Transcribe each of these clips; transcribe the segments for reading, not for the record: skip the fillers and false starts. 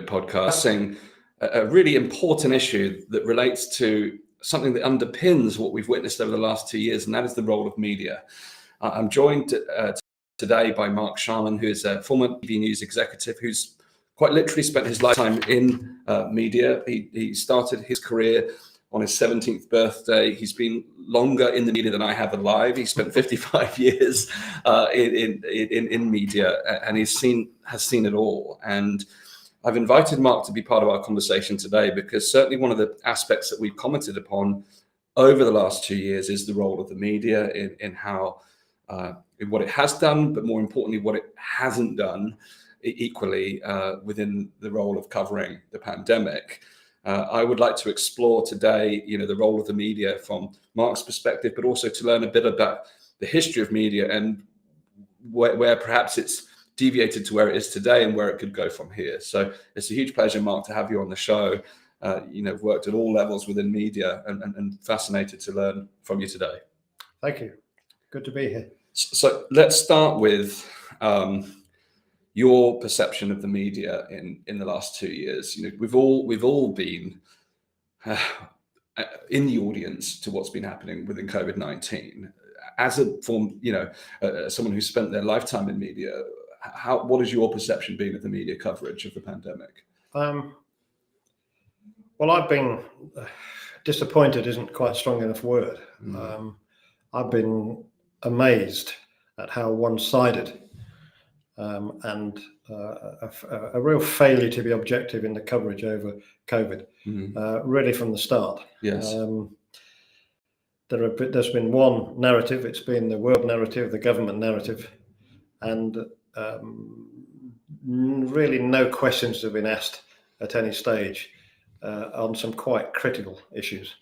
podcasting a really important issue that relates to something that underpins what we've witnessed over the last 2 years, and that is the role of media. I'm joined today by Mark Sharman, who is a former TV News executive who's quite literally spent his lifetime in media. He started his career on his 17th birthday. He's been longer in the media than I have alive. He spent 55 years in media, and has seen it all. And I've invited Mark to be part of our conversation today because certainly one of the aspects that we've commented upon over the last 2 years is the role of the media in how in what it has done, but more importantly, what it hasn't done equally within the role of covering the pandemic. I would like to explore today, the role of the media from Mark's perspective, but also to learn a bit about the history of media and where perhaps it's deviated to where it is today and where it could go from here. So it's a huge pleasure, Mark, to have you on the show. Worked at all levels within media and fascinated to learn from you today. Thank you. Good to be here. So let's start with your perception of the media in the last 2 years. We've all been in the audience to what's been happening within COVID-19. As a form, someone who spent their lifetime in media, what has your perception been of the media coverage of the pandemic? Well, I've been disappointed isn't quite a strong enough word. I've been amazed at how one-sided and a real failure to be objective in the coverage over COVID, really from the start. Yes. There's been one narrative. It's been the world narrative, the government narrative, and really no questions have been asked at any stage on some quite critical issues.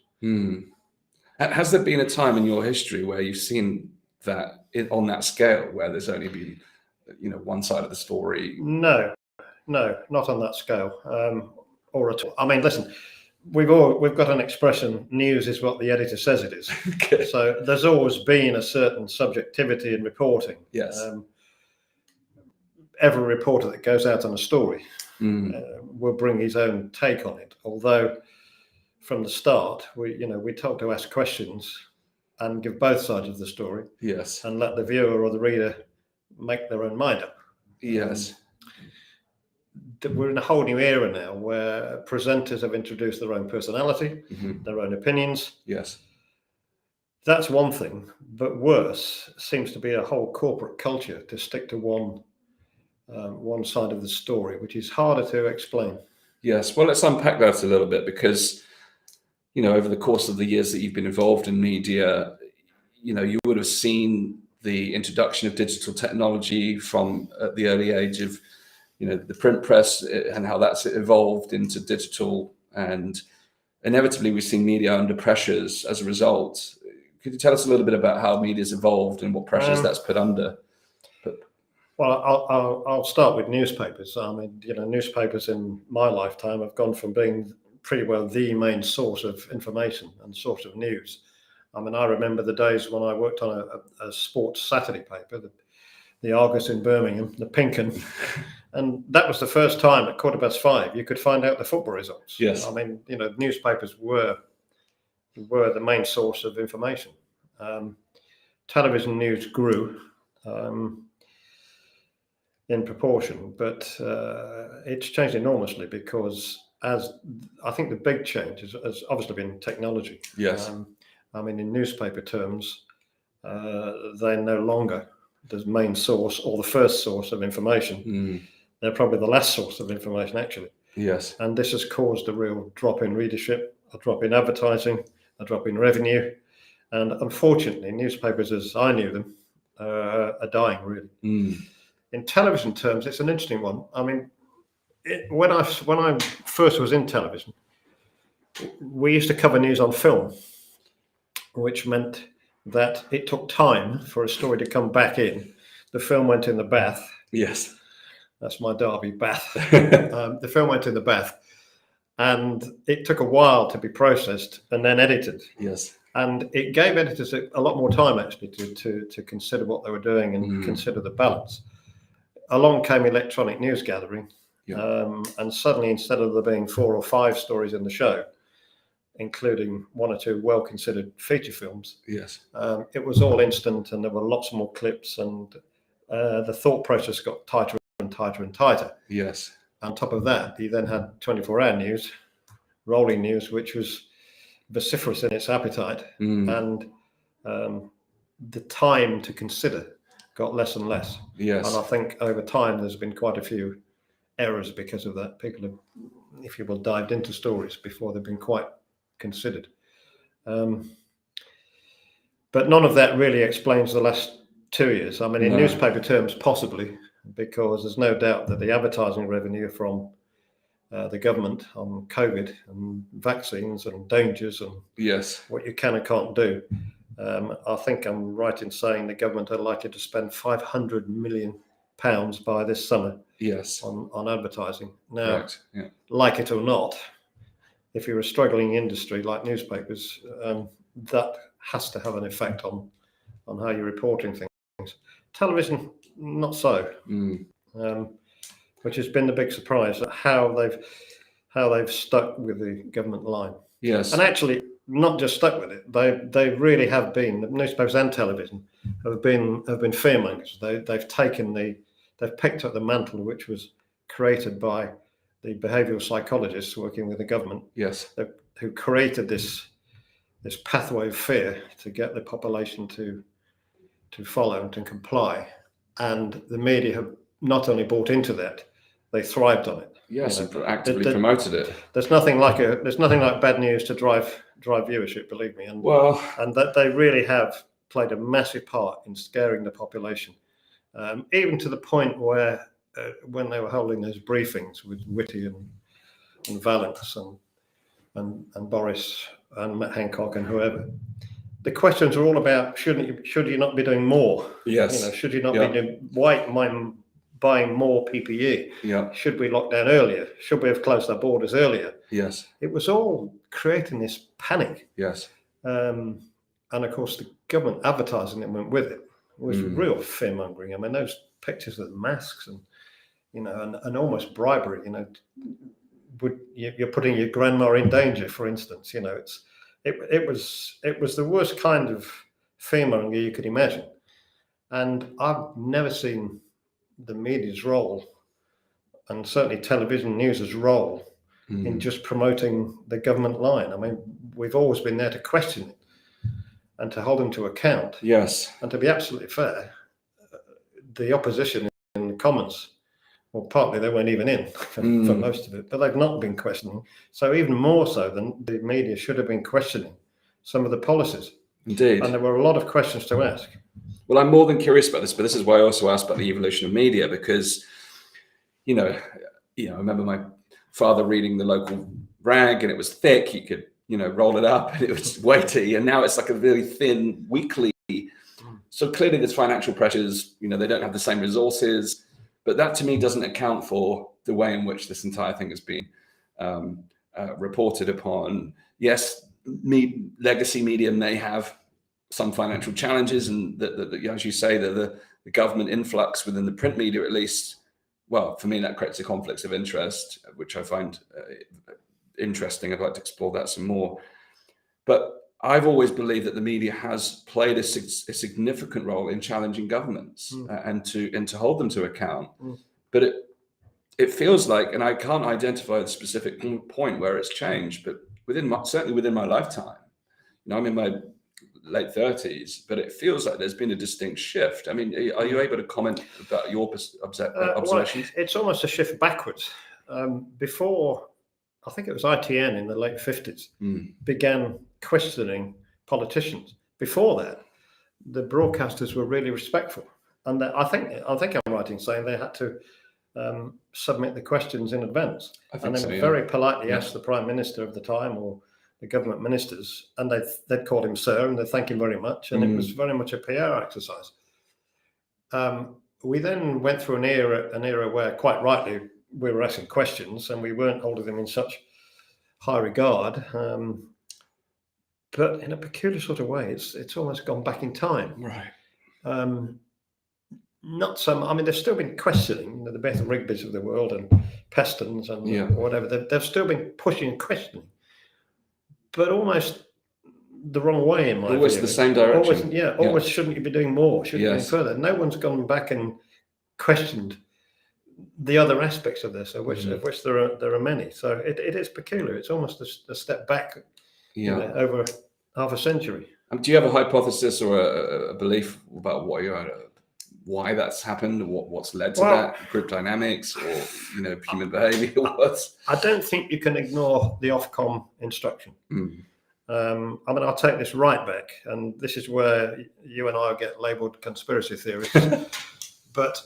Has there been a time in your history where you've seen that on that scale, where there's only been, one side of the story? No, not on that scale, or at all. I mean, listen, we've got an expression: news is what the editor says it is. Okay. So there's always been a certain subjectivity in reporting. Yes. Every reporter that goes out on a story will bring his own take on it. Although from the start, we told to ask questions and give both sides of the story. Yes. And let the viewer or the reader make their own mind up. Yes. We're in a whole new era now where presenters have introduced their own personality, their own opinions. Yes. That's one thing, but worse seems to be a whole corporate culture to stick to one side of the story, which is harder to explain. Yes. Well, let's unpack that a little bit because, over the course of the years that you've been involved in media, you would have seen the introduction of digital technology from at the early age of, the print press and how that's evolved into digital, and inevitably we've seen media under pressures as a result. Could you tell us a little bit about how media's evolved and what pressures that's put under? Well, I'll start with newspapers. I mean, newspapers in my lifetime have gone from being pretty well the main source of information and source of news. I mean, I remember the days when I worked on a sports Saturday paper, the Argus in Birmingham, the Pink 'Un, and that was the first time at 5:15 you could find out the football results. Yes. I mean, newspapers were the main source of information. Television news grew in proportion, but it's changed enormously because I think the big change has obviously been technology. Yes. I mean, in newspaper terms, they're no longer the main source or the first source of information. They're probably the last source of information, actually. Yes. And this has caused a real drop in readership, a drop in advertising, a drop in revenue. And unfortunately, newspapers as I knew them are dying, really. In television terms, it's an interesting one. I mean, when I first was in television, we used to cover news on film, which meant that it took time for a story to come back in. The film went in the bath. Yes. That's my Derby, bath. The film went in the bath, and it took a while to be processed and then edited. Yes. And it gave editors a lot more time, actually, to consider what they were doing and consider the balance. Along came electronic news gathering, And suddenly, instead of there being 4 or 5 stories in the show, including 1 or 2 well-considered feature films, it was all instant, and there were lots more clips, and the thought process got tighter and tighter and tighter. Yes. On top of that, you then had 24-hour news, rolling news, which was vociferous in its appetite, and the time to consider got less and less. Yes. And I think over time there's been quite a few errors because of that. People have, if you will, dived into stories before they've been quite considered. But none of that really explains the last 2 years. I mean, in newspaper terms, possibly, because there's no doubt that the advertising revenue from the government on COVID and vaccines and dangers and what you can and can't do. I think I'm right in saying the government are likely to spend £500 million by this summer on advertising. Now, like it or not, if you're a struggling industry like newspapers, that has to have an effect on how you're reporting things. Television, not so. Which has been the big surprise, how they've stuck with the government line. Yes. And actually, not just stuck with it. They really have been. The newspapers and television have been fearmongers. They've picked up the mantle which was created by the behavioural psychologists working with the government. Yes. Who created this pathway of fear to get the population to follow and to comply. And the media have not only bought into that, they thrived on it. Yes, and actively promoted it. There's nothing like bad news to drive viewership, believe me. And that they really have played a massive part in scaring the population, even to the point where when they were holding those briefings with Whitty and Valence and Boris and Matt Hancock and whoever, the questions are all about should you not be doing more? Yes. Should you not be doing buying more PPE? Yeah. Should we lock down earlier? Should we have closed our borders earlier? Yes. It was all creating this panic. Yes. And of course, the government advertising that went with it was real fear-mongering. I mean, those pictures of the masks and and almost bribery. You're putting your grandma in danger, for instance. It was the worst kind of fear-mongering you could imagine. And I've never seen the media's role, and certainly television news's role, in just promoting the government line. I mean, we've always been there to question it and to hold them to account. Yes. And to be absolutely fair, the opposition in the Commons, well, partly they weren't even in for most of it, but they've not been questioning. So even more so than the media should have been questioning some of the policies. Indeed. And there were a lot of questions to ask. Well, I'm more than curious about this, but this is why I also asked about the evolution of media, because, I remember my father reading the local rag, and it was thick. You could, roll it up, and it was weighty. And now it's like a really thin, weekly. So clearly there's financial pressures. They don't have the same resources, but that to me doesn't account for the way in which this entire thing has been reported upon. Yes, legacy media may have some financial challenges, and as you say, the government influx within the print media, at least, well, for me, that creates a conflict of interest, which I find interesting. I'd like to explore that some more. But I've always believed that the media has played a significant role in challenging governments and to hold them to account. But it feels like, and I can't identify the specific point where it's changed, but certainly within my lifetime, I'm in my late 30s, but it feels like there's been a distinct shift. I mean, are you able to comment about your observations? Well, it's almost a shift backwards. Before, I think it was ITN in the late 50s, began questioning politicians. Before that, the broadcasters were really respectful. And I think I'm right in saying they had to submit the questions in advance. And they very politely asked the Prime Minister of the time or the government ministers, and they'd call him sir, and they'd thank him very much. And it was very much a PR exercise. We then went through an era where, quite rightly, we were asking questions, and we weren't holding them in such high regard. But in a peculiar sort of way, it's almost gone back in time. Right. not so much. I mean, there's still been questioning, the Beth Rigbys of the world and Pestons and whatever. They've still been pushing and questioning, but almost the wrong way in my view. Always the same direction. Always shouldn't you be doing more? Shouldn't you be doing further? No one's gone back and questioned the other aspects of this, of which there are many. So it is peculiar. It's almost a step back, over half a century. Do you have a hypothesis or a belief about why that's happened? What's led to that? Group dynamics, or human behaviour? I don't think you can ignore the Ofcom instruction. I mean, I'll take this right back, and this is where you and I get labelled conspiracy theorists. But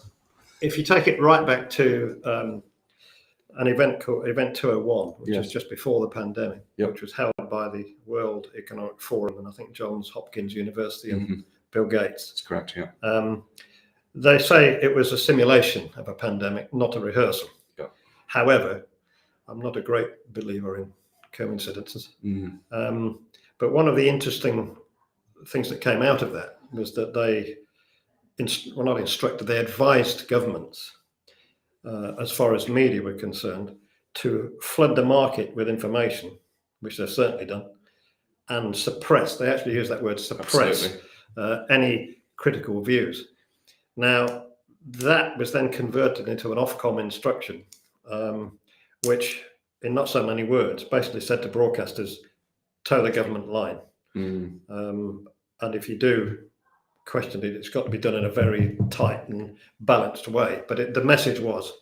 if you take it right back to an event called Event 201, which was just before the pandemic, which was held by the World Economic Forum and I think Johns Hopkins University and Bill Gates. That's correct, yeah. They say it was a simulation of a pandemic, not a rehearsal. Yeah. However, I'm not a great believer in coincidences. But one of the interesting things that came out of that was that they advised governments, as far as media were concerned, to flood the market with information, which they've certainly done, and suppress, they actually use that word, suppress, any critical views. Now, that was then converted into an Ofcom instruction, which, in not so many words, basically said to broadcasters, toe the government line. And if you do question it, it's got to be done in a very tight and balanced way. But the message was,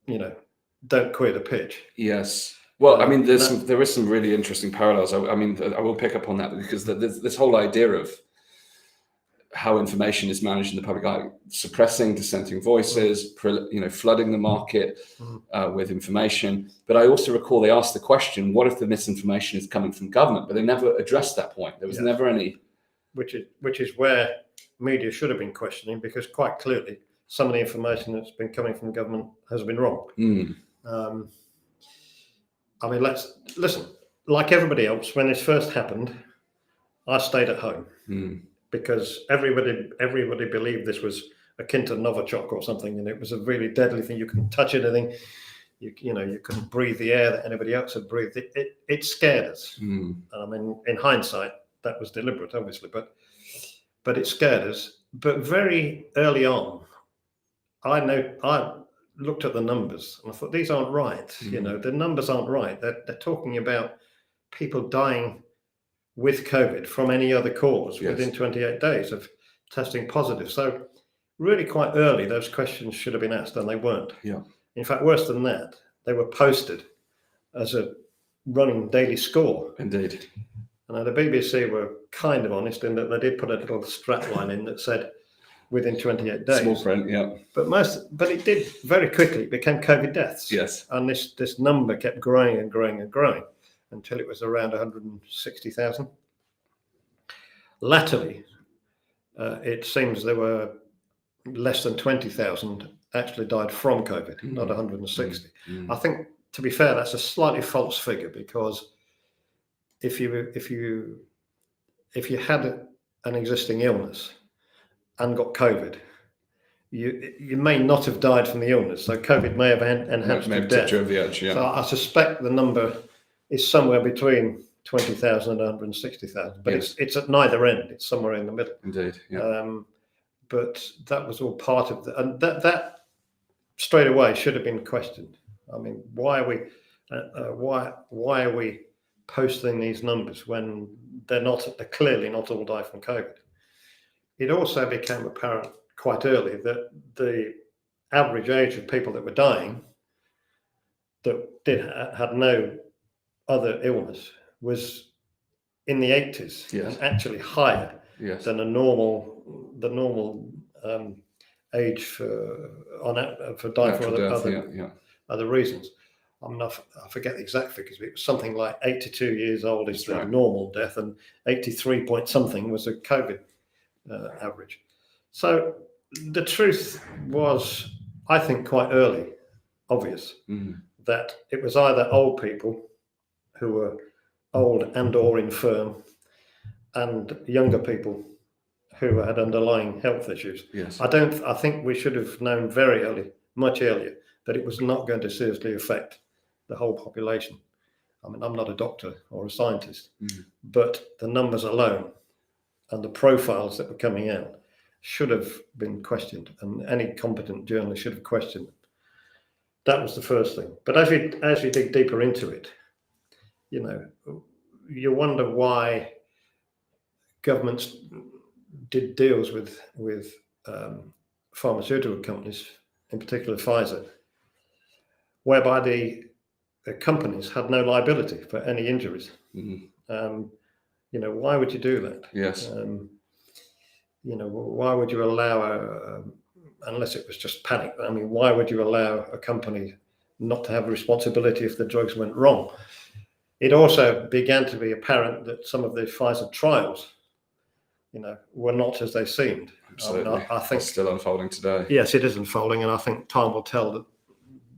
don't queer the pitch. Yes. Well, I mean, there is some really interesting parallels. I mean, I will pick up on that, because there's this whole idea of how information is managed in the public eye, suppressing dissenting voices, flooding the market with information. But I also recall they asked the question, what if the misinformation is coming from government? But they never addressed that point. There was never any... Which is where media should have been questioning, because quite clearly some of the information that's been coming from government has been wrong. I mean, let's listen. Like everybody else, when this first happened, I stayed at home because everybody believed this was akin to Novichok or something, and it was a really deadly thing. You couldn't touch anything. You couldn't breathe the air that anybody else had breathed. It scared us. I mean, in hindsight, that was deliberate, obviously, but it scared us. But very early on, I looked at the numbers and I thought, these aren't right. The numbers aren't right. They're talking about people dying with COVID from any other cause within 28 days of testing positive. So really quite early, those questions should have been asked, and they weren't. In fact, worse than that, they were posted as a running daily score. Indeed. And the BBC were kind of honest in that they did put a little strap line in that said within 28 days. Small print, yeah. But it did very quickly. It became COVID deaths. Yes. And this number kept growing and growing and growing until it was around 160,000. Latterly, it seems there were less than 20,000 actually died from COVID, not 160. I think, to be fair, that's a slightly false figure, because if you had an existing illness and got COVID, you may not have died from the illness. So COVID may have enhanced your death. So I suspect the number is somewhere between 20,000 and 160,000, but it's at neither end. It's somewhere in the middle. Indeed. Yeah. But that was all part of and that straight away should have been questioned. I mean, why are we posting these numbers when they're clearly not all die from COVID? It also became apparent quite early that the average age of people that were dying that had no other illness was in the 80s, and actually higher than the normal age for dying for other reasons. I forget the exact figures, but it was something like 82 years old is the normal death, and 83 point something was a COVID average. So the truth was, I think, quite early obvious that it was either old people who were old and or infirm, and younger people who had underlying health issues. Yes. I think we should have known very early, much earlier, that it was not going to seriously affect the whole population. I mean, I'm not a doctor or a scientist, but the numbers alone and the profiles that were coming out should have been questioned, and any competent journalist should have questioned them. That was the first thing. But as you dig deeper into it, you know, you wonder why governments did deals with pharmaceutical companies, in particular Pfizer, whereby the companies had no liability for any injuries. You know, why would you do that? Yes. You know, why would you allow unless it was just panic? I mean, why would you allow a company not to have a responsibility if the drugs went wrong? It also began to be apparent that some of the Pfizer trials, you know, were not as they seemed. Absolutely. I think it's still unfolding today. Yes, it is unfolding, and I think time will tell that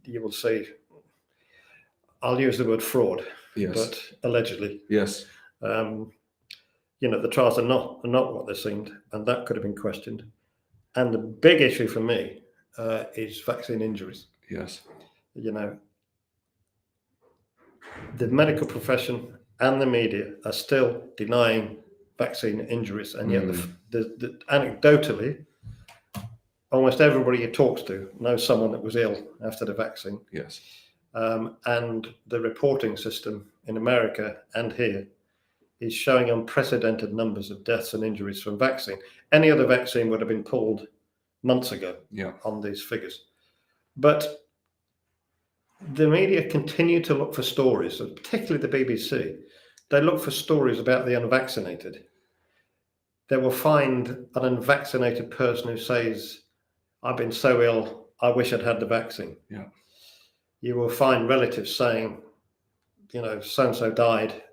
you will see. I'll use the word fraud, Yes. but allegedly. Yes. You know, the trials are not what they seemed, and that could have been questioned. And the big issue for me is vaccine injuries. Yes. You know, the medical profession and the media are still denying vaccine injuries, and yet the anecdotally, almost everybody you talk to knows someone that was ill after the vaccine. Yes. And the reporting system in America and here is showing unprecedented numbers of deaths and injuries from vaccine. Any other vaccine would have been pulled months ago on these figures. But the media continue to look for stories, particularly the BBC. They look for stories about the unvaccinated. They will find an unvaccinated person who says, I've been so ill, I wish I'd had the vaccine. Yeah. You will find relatives saying, you know, so-and-so died.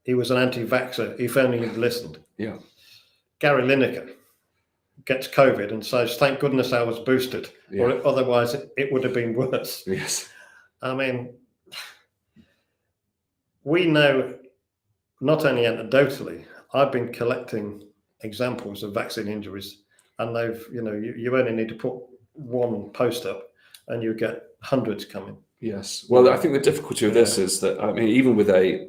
He was an anti-vaxxer, if only he'd listened. Yeah. Gary Lineker gets COVID and says, thank goodness I was boosted, or otherwise it would have been worse. Yes. I mean, we know, not only anecdotally, I've been collecting examples of vaccine injuries, and they've, you know, you only need to put one post up and you get hundreds coming. Yes. Well, I think the difficulty of this is that, I mean, even with I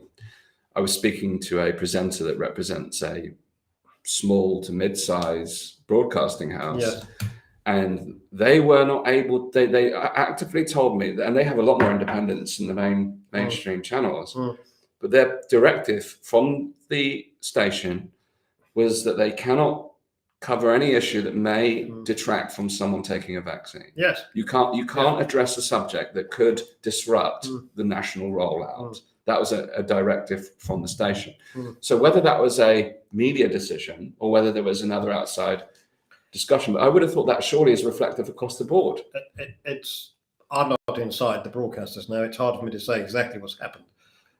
was speaking to a presenter that represents a small to mid-size broadcasting house, and they were not able, they actively told me that, and they have a lot more independence than the mainstream channels, but their directive from the station was that they cannot cover any issue that may detract from someone taking a vaccine. Yes. You can't address a subject that could disrupt the national rollout. That was a directive from the station. So whether that was a media decision or whether there was another outside discussion, but I would have thought that surely is reflective across the board. I'm not inside the broadcasters now. It's hard for me to say exactly what's happened,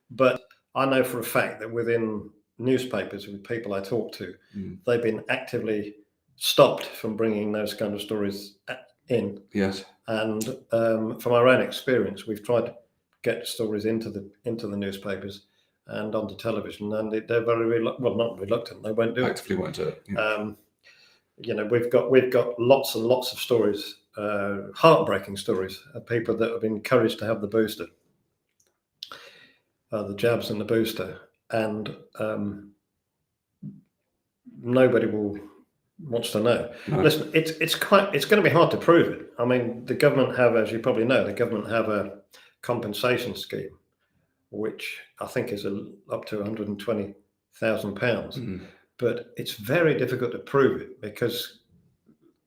but I know for a fact that within newspapers, with people I talk to, they've been actively stopped from bringing those kind of stories in. Yes. And from our own experience, we've tried to get stories into the newspapers and onto television, and they're very not reluctant. They won't do it. Actively won't do it. Yeah. You know, we've got lots and lots of stories, heartbreaking stories of people that have been encouraged to have the booster, the jabs and the booster, and nobody wants to know. No. Listen, it's going to be hard to prove it. I mean, the government have, as you probably know, a compensation scheme, which I think is up to £120,000. But it's very difficult to prove it, because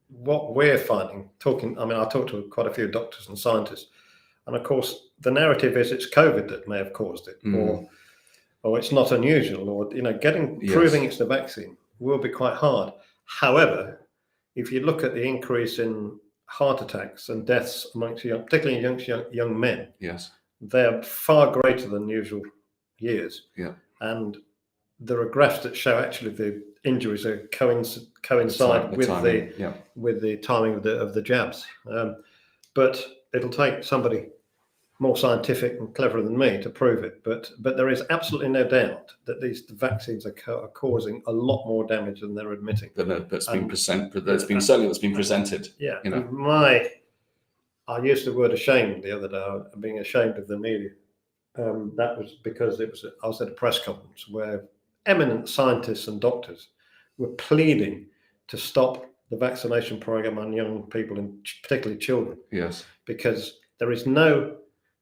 what we're finding, I talked to quite a few doctors and scientists, and of course the narrative is it's COVID that may have caused it, or it's not unusual, or, you know, proving it's the vaccine will be quite hard. However, if you look at the increase in heart attacks and deaths amongst particularly young men, they are far greater than usual years. Yeah. And there are graphs that show actually the injuries are coincide with the timing of the jabs. But it'll take somebody more scientific and cleverer than me to prove it, but there is absolutely no doubt that these vaccines are causing a lot more damage than they're admitting. That's been presented. Yeah, you know. I used the word ashamed the other day. I'm being ashamed of the media. That was because I was at a press conference where eminent scientists and doctors were pleading to stop the vaccination program on young people, and particularly children. Yes. Because there is no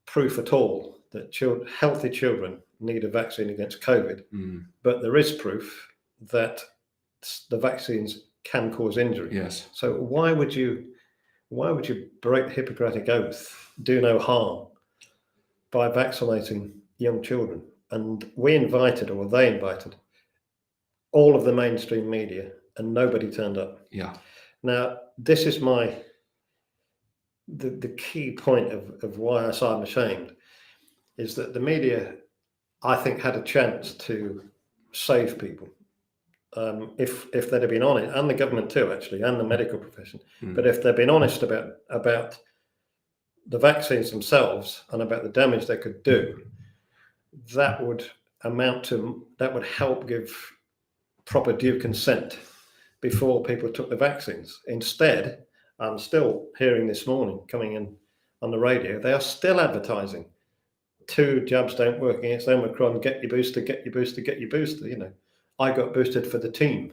proof at all that healthy children need a vaccine against COVID, but there is proof that the vaccines can cause injury. Yes. So why would you break the Hippocratic Oath, do no harm, by vaccinating young children? And they invited all of the mainstream media, and nobody turned up. Yeah. Now, this is the key point of why I say I'm ashamed, is that the media, I think, had a chance to save people if they'd have been honest, and the government too, actually, and the medical profession. But if they'd been honest about the vaccines themselves and about the damage they could do, that would help give proper due consent before people took the vaccines. Instead, I'm still hearing this morning, coming in on the radio, they are still advertising 2 jabs don't work against Omicron, get your booster, get your booster, get your booster. You know, I got boosted for the team.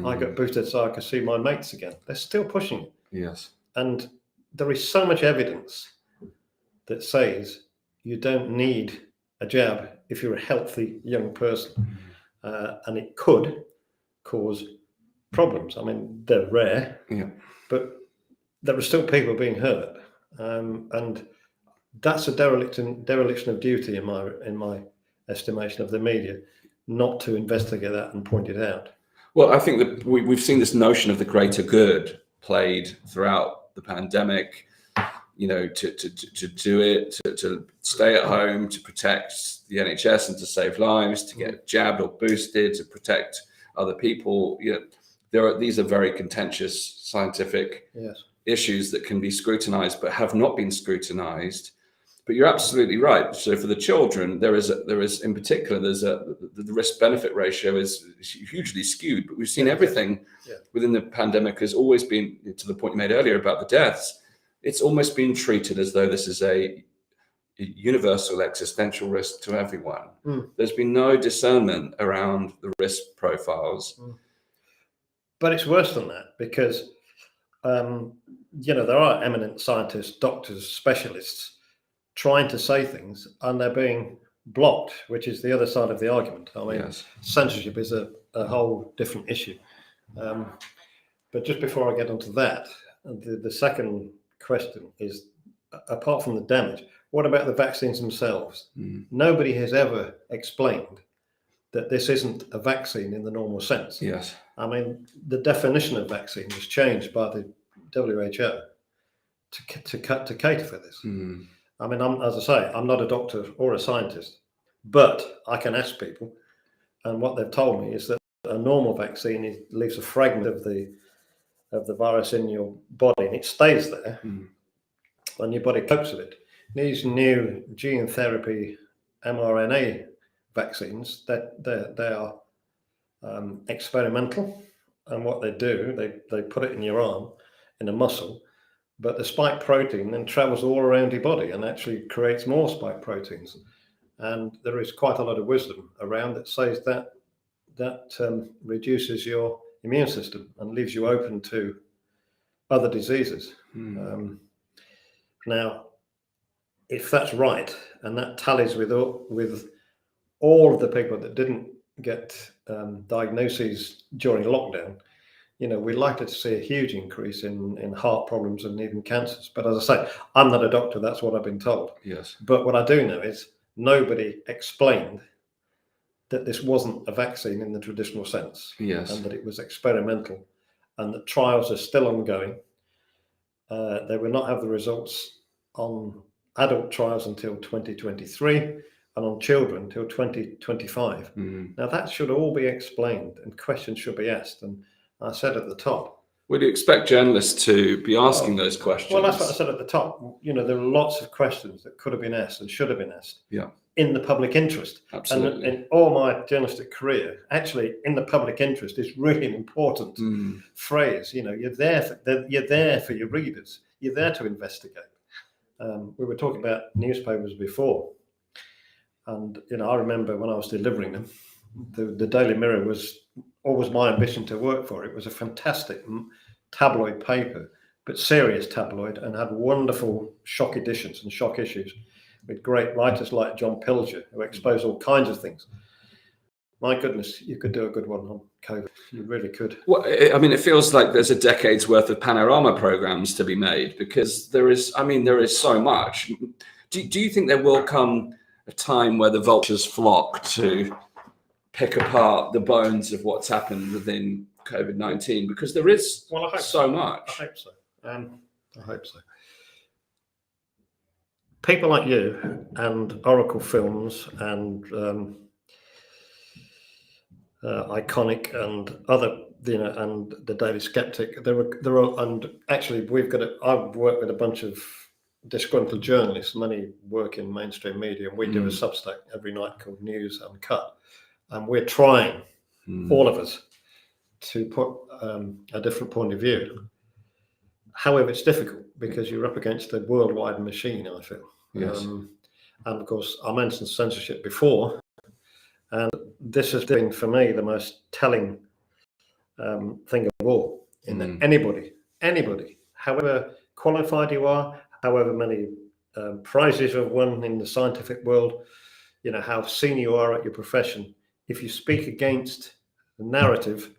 I got boosted so I could see my mates again. They're still pushing it. Yes. And there is so much evidence that says you don't need a jab if you're a healthy young person. And it could cause problems. I mean, they're rare, but there are still people being hurt. And that's a dereliction of duty in my estimation of the media, not to investigate that and point it out. Well, I think that we've seen this notion of the greater good played throughout the pandemic, you know, to do it, to stay at home, to protect the NHS and to save lives, to get jabbed or boosted, to protect other people. You know, these are very contentious scientific issues that can be scrutinized but have not been scrutinized. But you're absolutely right. So for the children, there is in particular, the risk benefit ratio is hugely skewed. But we've seen everything within the pandemic has always been, to the point you made earlier about the deaths, it's almost been treated as though this is a universal existential risk to everyone. There's been no discernment around the risk profiles. But it's worse than that, because you know, there are eminent scientists, doctors, specialists trying to say things, and they're being blocked, which is the other side of the argument. I mean, censorship is a whole different issue. But just before I get onto that, the second question is, apart from the damage, what about the vaccines themselves? Nobody has ever explained that this isn't a vaccine in the normal sense. Yes. I mean, the definition of vaccine was changed by the WHO to cater for this. I mean, as I say, I'm not a doctor or a scientist, but I can ask people, and what they've told me is that a normal vaccine leaves a fragment of the virus in your body, and it stays there, and your body copes with it. These new gene therapy mRNA vaccines, they are experimental, and what they do, they put it in your arm, in a muscle, but the spike protein then travels all around your body and actually creates more spike proteins. And there is quite a lot of wisdom around that says that reduces your immune system and leaves you open to other diseases. Now, if that's right, and that tallies with all of the people that didn't get diagnoses during lockdown, you know, we're likely to see a huge increase in heart problems and even cancers. But as I say, I'm not a doctor, that's what I've been told. Yes. But what I do know is nobody explained that this wasn't a vaccine in the traditional sense. Yes. And that it was experimental, and that trials are still ongoing. They will not have the results on adult trials until 2023, and on children until 2025. Now that should all be explained, and questions should be asked. And I said at the top, Would you expect journalists to be asking those questions? Well, that's what I said at the top. There are lots of questions that could have been asked and should have been asked. Yeah. In the public interest. Absolutely. And in all my journalistic career, actually, in the public interest is really an important phrase. You're there for your readers. You're there to investigate. We were talking about newspapers before, and I remember when I was delivering them, the Daily Mirror was always my ambition to work for. It was a fantastic tabloid paper, but serious tabloid, and had wonderful shock editions and shock issues with great writers like John Pilger, who exposed all kinds of things. My goodness, you could do a good one on COVID. You really could. Well, it feels like there's a decade's worth of panorama programs to be made, because there is so much. Do you think there will come a time where the vultures flock to pick apart the bones of what's happened within COVID-19? Because there is so much. I hope so. I hope so. People like you and Oracle Films and Iconic and other, and the Daily Skeptic. There are, and actually I've worked with a bunch of disgruntled journalists. Many work in mainstream media, and we do a Substack every night called News Uncut, and we're trying, all of us, to put a different point of view. However, it's difficult because you're up against a worldwide machine, I feel. Yes. And of course, I mentioned censorship before, and this has been, for me, the most telling thing of all. In that anybody, however qualified you are, however many prizes you've won in the scientific world, how senior you are at your profession, if you speak against the narrative,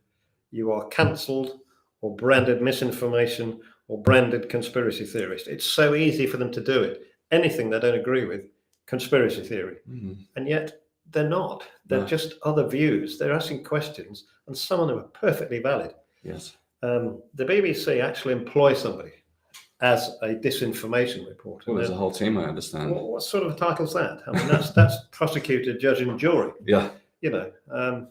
you are cancelled or branded misinformation or branded conspiracy theorist. It's so easy for them to do it. Anything they don't agree with, conspiracy theory. And yet they're not. They're just other views. They're asking questions, and some of them are perfectly valid. Yes. The BBC actually employs somebody as a disinformation reporter. Well, there's a whole team, I understand. What sort of title's that? I mean, that's prosecutor, judge, and jury. Yeah. You're a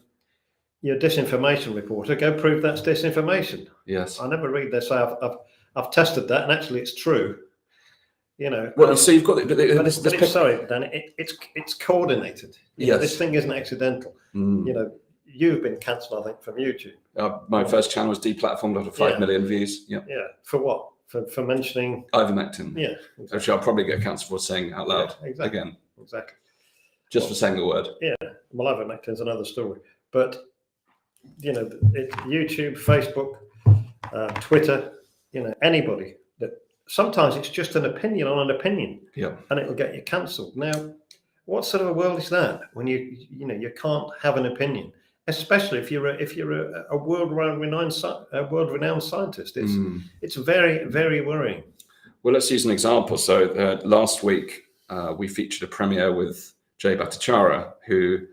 disinformation reporter. Go prove that's disinformation. Yes. I never read this. I've tested that, and actually, it's true. Well, so you've got sorry, Dan. It's coordinated. Yes. This thing isn't accidental. You've been cancelled, I think, from YouTube. My first channel was deplatformed after 5 million views. Yeah. Yeah. For what? For mentioning Ivermectin. Yeah. Exactly. Which I'll probably get cancelled for saying out loud. Yeah, exactly. Again. Exactly. Just for saying the word. Yeah. Well, Ivamectin's another story. But YouTube, Facebook, Twitter. Anybody that. Sometimes it's just an opinion on an opinion, and it'll get you cancelled. Now, what sort of a world is that when you can't have an opinion, especially if you're a world-renowned scientist? It's very, very worrying. Well, let's use an example. So last week we featured a premiere with Jay Bhattacharya, who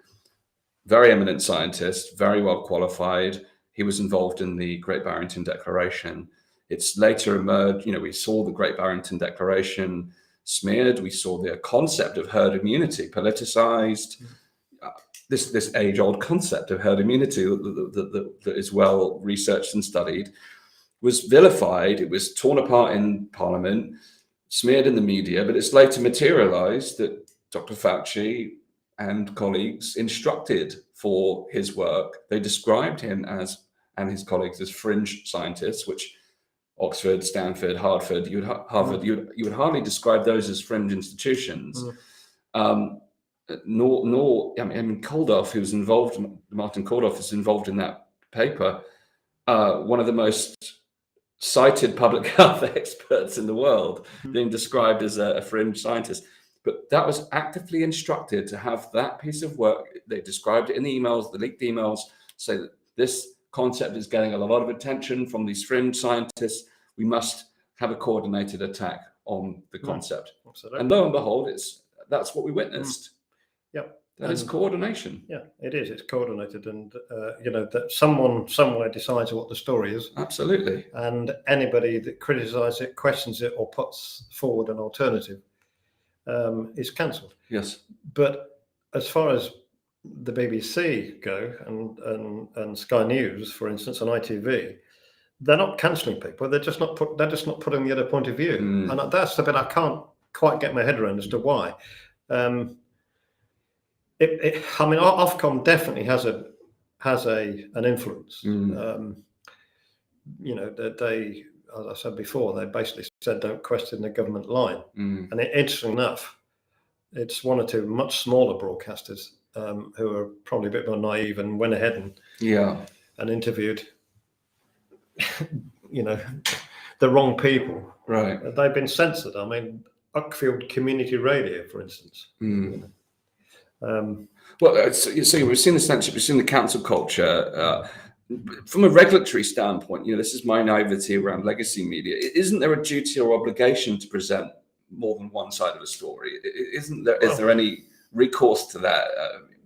very eminent scientist, very well qualified. He was involved in the Great Barrington Declaration. It's later emerged, we saw the Great Barrington Declaration smeared. We saw the concept of herd immunity politicized. This age-old concept of herd immunity that is well researched and studied was vilified. It was torn apart in Parliament, smeared in the media, but it's later materialized that Dr. Fauci and colleagues instructed for his work. They described him and his colleagues as fringe scientists, which Oxford, Stanford, Harvard, you would hardly describe those as fringe institutions. Kulldorff, who's involved, Martin Kulldorff is involved in that paper, one of the most cited public health experts in the world, being described as a fringe scientist. But that was actively instructed to have that piece of work. They described it in the emails, the leaked emails, say that this concept is getting a lot of attention from these fringe scientists. We must have a coordinated attack on the concept. And lo and behold, that's what we witnessed. Yep. That is coordination. Yeah, it is. It's coordinated, and that someone somewhere decides what the story is. Absolutely. And anybody that criticizes it, questions it, or puts forward an alternative is cancelled. Yes. But as far as the BBC go, and Sky News, for instance, and ITV, they're not cancelling people. They're just not putting the other point of view, and that's the bit I can't quite get my head around as to why. I mean, Ofcom definitely has an influence. You know, that they, as I said before, they basically said don't question the government line. And interestingly enough, it's one or two much smaller broadcasters who are probably a bit more naive and went ahead and interviewed, you know, the wrong people. Right. They've been censored. I mean, Uckfield Community Radio, for instance. You know. Well, so we've seen the censorship, we've seen the cancel culture. From a regulatory standpoint, you know, this is my naivety around legacy media. Isn't there a duty or obligation to present more than one side of a story? Isn't there? Is there any recourse to that?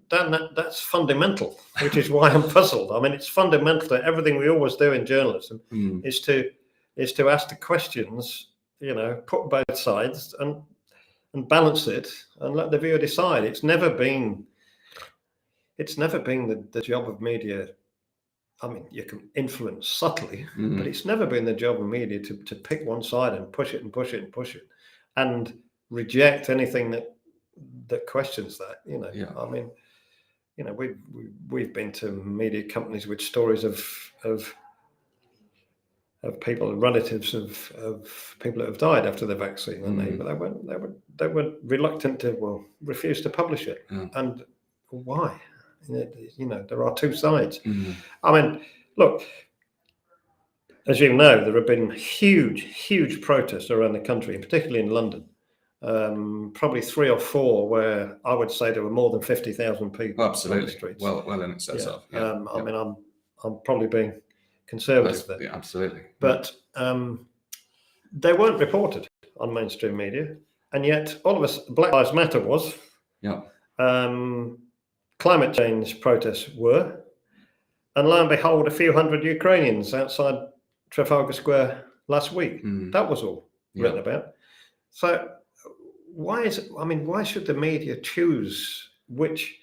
That's fundamental, which is why I'm puzzled. I mean, it's fundamental to everything we always do in journalism is to ask the questions, you know, put both sides and balance it and let the viewer decide. It's never been the job of media. I mean, you can influence subtly, but it's never been the job of media to pick one side and push it and push it and push it and reject anything that questions that, you know. I mean, you know, we've been to media companies with stories of people, relatives of people that have died after the vaccine, and they were reluctant to refuse to publish it. And why? You know, there are two sides. I mean, look, as you know, there have been huge protests around the country, particularly in London. Probably 3 or 4 where I would say there were more than 50,000 people on the streets. Well in excess of. I mean, I'm probably being conservative there. Yeah, absolutely. But they weren't reported on mainstream media, and yet all of us, Black Lives Matter was. Climate change protests were, and lo and behold, a few hundred Ukrainians outside Trafalgar Square last week. That was all written about. So why should the media choose which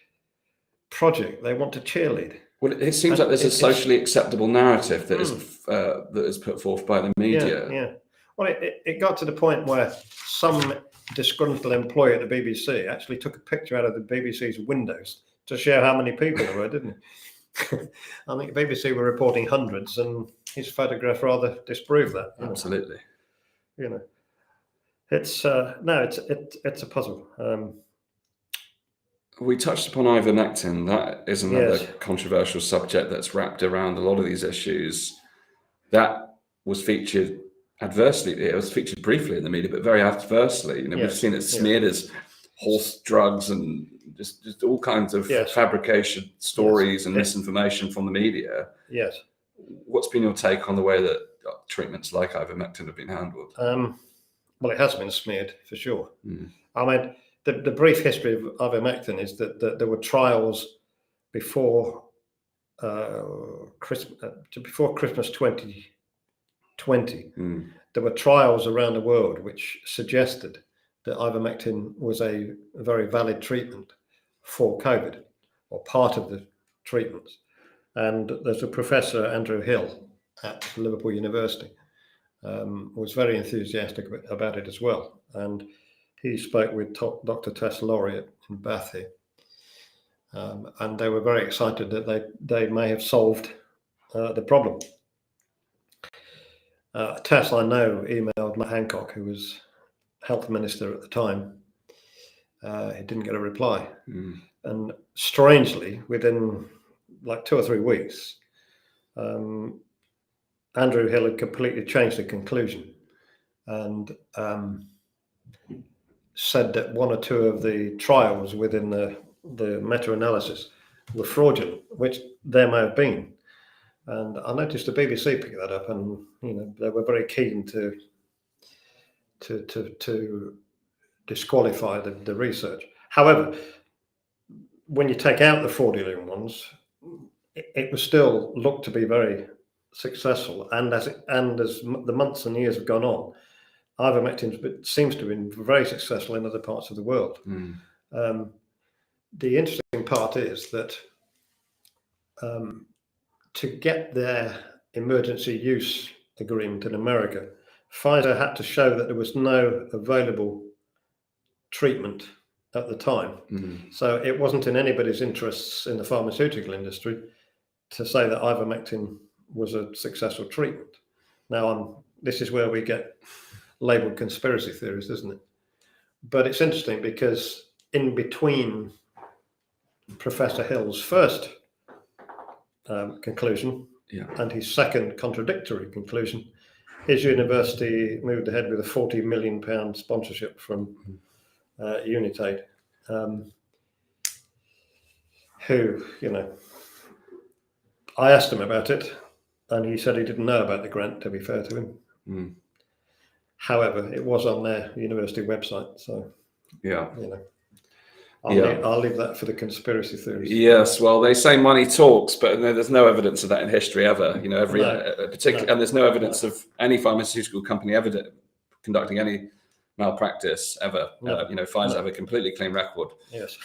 project they want to cheerlead? Well, it seems like there's a socially acceptable narrative that is put forth by the media. Yeah. Well, it got to the point where some disgruntled employee at the BBC actually took a picture out of the BBC's windows to show how many people there were, didn't he? I think BBC were reporting hundreds, and his photograph rather disproved that. Absolutely. You know, it's a puzzle. We touched upon ivermectin. That is another controversial subject that's wrapped around a lot of these issues. That was featured adversely. It was featured briefly in the media, but very adversely. You know, we've seen it smeared as horse drugs and just all kinds of fabrication stories and misinformation from the media. Yes. What's been your take on the way that treatments like ivermectin have been handled? Well, it has been smeared for sure. I mean, the brief history of ivermectin is that there were trials before Christmas 2020. There were trials around the world which suggested that ivermectin was a very valid treatment for COVID, or part of the treatments. And there's a professor, Andrew Hill, at Liverpool University, was very enthusiastic about it as well. And he spoke with Dr. Tess Laureate in Bath here. And they were very excited that they may have solved the problem. Tess, I know, emailed Matt Hancock, who was health minister at the time. He didn't get a reply. And strangely, within like 2 or 3 weeks, Andrew Hill had completely changed the conclusion and said that 1 or 2 of the trials within the meta-analysis were fraudulent, which there may have been. And I noticed the BBC picked that up, and you know they were very keen to disqualify the research. However, when you take out the fraudulent ones, it was still looked to be very successful. And as the months and years have gone on, ivermectin seems to have been very successful in other parts of the world. The interesting part is that to get there emergency use agreement in America, Pfizer had to show that there was no available treatment at the time. So it wasn't in anybody's interests in the pharmaceutical industry to say that ivermectin was a successful treatment. Now, this is where we get labelled conspiracy theories, isn't it? But it's interesting because in between Professor Hill's first conclusion and his second contradictory conclusion, his university moved ahead with a £40 million sponsorship from Unitaid, who, I asked him about it, and he said he didn't know about the grant, to be fair to him. However, it was on their university website, so I'll leave that for the conspiracy theories. Yes, well, they say money talks, but there's no evidence of that in history ever. Particularly, and there's no evidence of any pharmaceutical company ever conducting any malpractice ever. Pfizer have a completely clean record. Yes.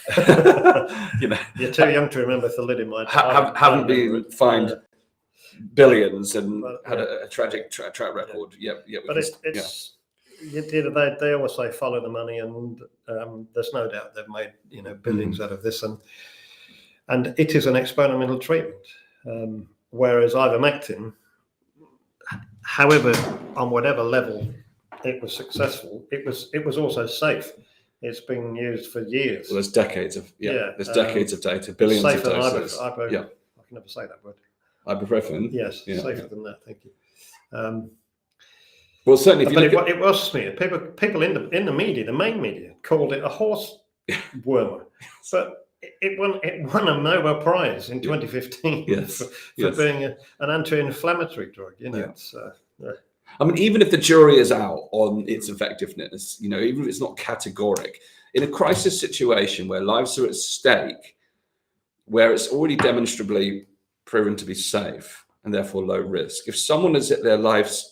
You're too young to remember thalidomide. Haven't been fined billions and had a tragic track record. They always say follow the money, and there's no doubt they've made billions out of this, and it is an experimental treatment. Whereas ivermectin, however, on whatever level it was successul, it was also safe. It's been used for years. Well, there's decades of decades of data, billions of doses. I can never say that word. Ibuprofen. Yes, safer than that. Thank you. Well, certainly, if you look it was smeared. People in the media, the main media, called it a horse wormer, but it won a Nobel Prize in 2015 for being an anti-inflammatory drug. I mean, even if the jury is out on its effectiveness, even if it's not categoric, in a crisis situation where lives are at stake, where it's already demonstrably proven to be safe and therefore low risk, if someone is at their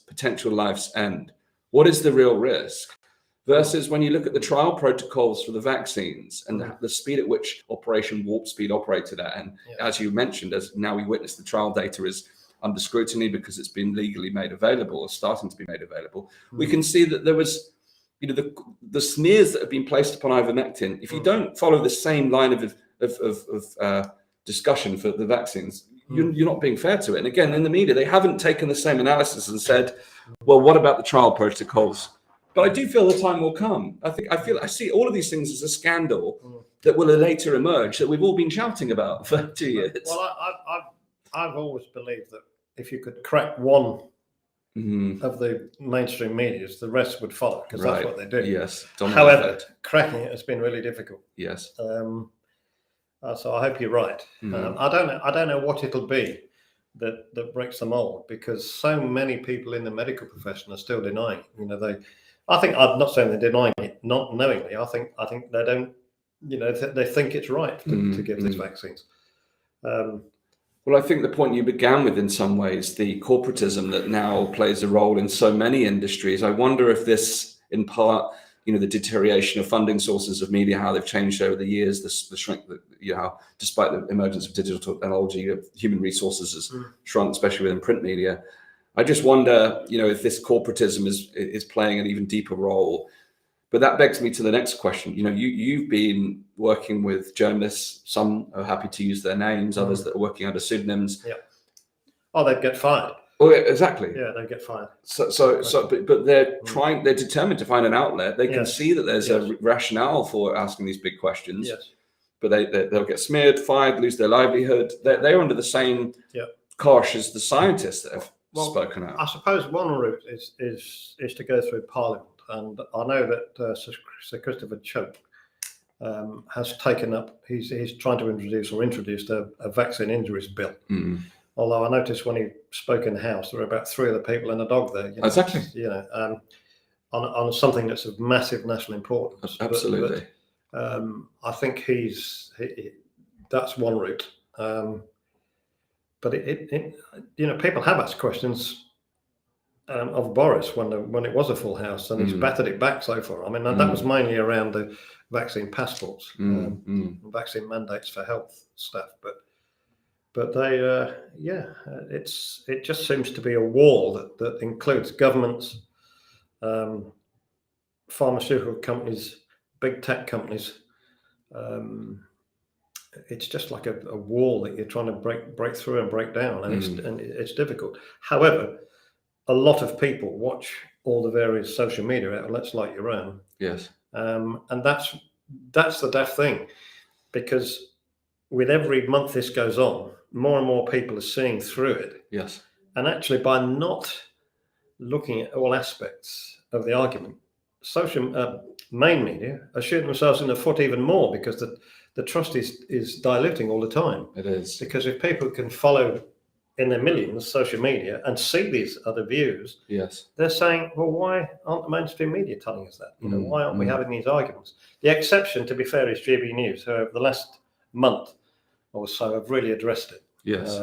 potential life's end, what is the real risk? Versus when you look at the trial protocols for the vaccines and the speed at which Operation Warp Speed operated at, and as you mentioned, as now we witness, the trial data is under scrutiny because it's been legally made available or starting to be made available. We can see that there was, the smears that have been placed upon ivermectin. If you don't follow the same line of discussion for the vaccines, you're not being fair to it. And again, in the media, they haven't taken the same analysis and said, well, what about the trial protocols? But I do feel the time will come. I see all of these things as a scandal that will later emerge that we've all been shouting about for 2 years. Well, I've always believed that if you could crack one of the mainstream medias, the rest would follow, because that's what they do. Yes. However, cracking it has been really difficult. Yes. So I hope you're right. I don't know what it'll be that breaks the mold, because so many people in the medical profession are still denying it. I'm not saying they're denying it not knowingly. I think they don't. They think it's right to give these vaccines. Well, I think the point you began with, in some ways, the corporatism that now plays a role in so many industries. I wonder if this, in part, the deterioration of funding sources of media, how they've changed over the years, the shrink, despite the emergence of digital technology, human resources has shrunk, especially within print media. I just wonder, if this corporatism is playing an even deeper role. But that begs me to the next question. You've been working with journalists. Some are happy to use their names, others that are working under pseudonyms. Yeah. Oh, they'd get fired. Oh, yeah, exactly. Yeah, they get fired. But they're trying. They're determined to find an outlet. They can see that there's a rationale for asking these big questions. Yes. But they'll get smeared, fired, lose their livelihood. They're under the same cosh as the scientists that have spoken out. I suppose one route is to go through Parliament, and I know that Sir Christopher Chope has taken up. He's trying to introduced a vaccine injuries bill. Although I noticed when he spoke in the House, there were about 3 other people and a dog there. Exactly. On something that's of massive national importance. Absolutely. But I think that's one route. But people have asked questions of Boris when it was a full House, and he's battered it back so far. I mean, that was mainly around the vaccine passports, vaccine mandates for health staff. But it just seems to be a wall that includes governments, pharmaceutical companies, big tech companies. It's just like a wall that you're trying to break through and break down, and it's difficult. However, a lot of people watch all the various social media outlets like your own. Yes. And that's the daft thing, because with every month this goes on, more and more people are seeing through it. Yes. And actually, by not looking at all aspects of the argument, main media are shooting themselves in the foot even more, because the trust is diluting all the time. It is. Because if people can follow in their millions social media and see these other views, yes, they're saying, well, why aren't the mainstream media telling us that? Why aren't we having these arguments? The exception, to be fair, is GB News, who over the last month or so have really addressed it. Yes.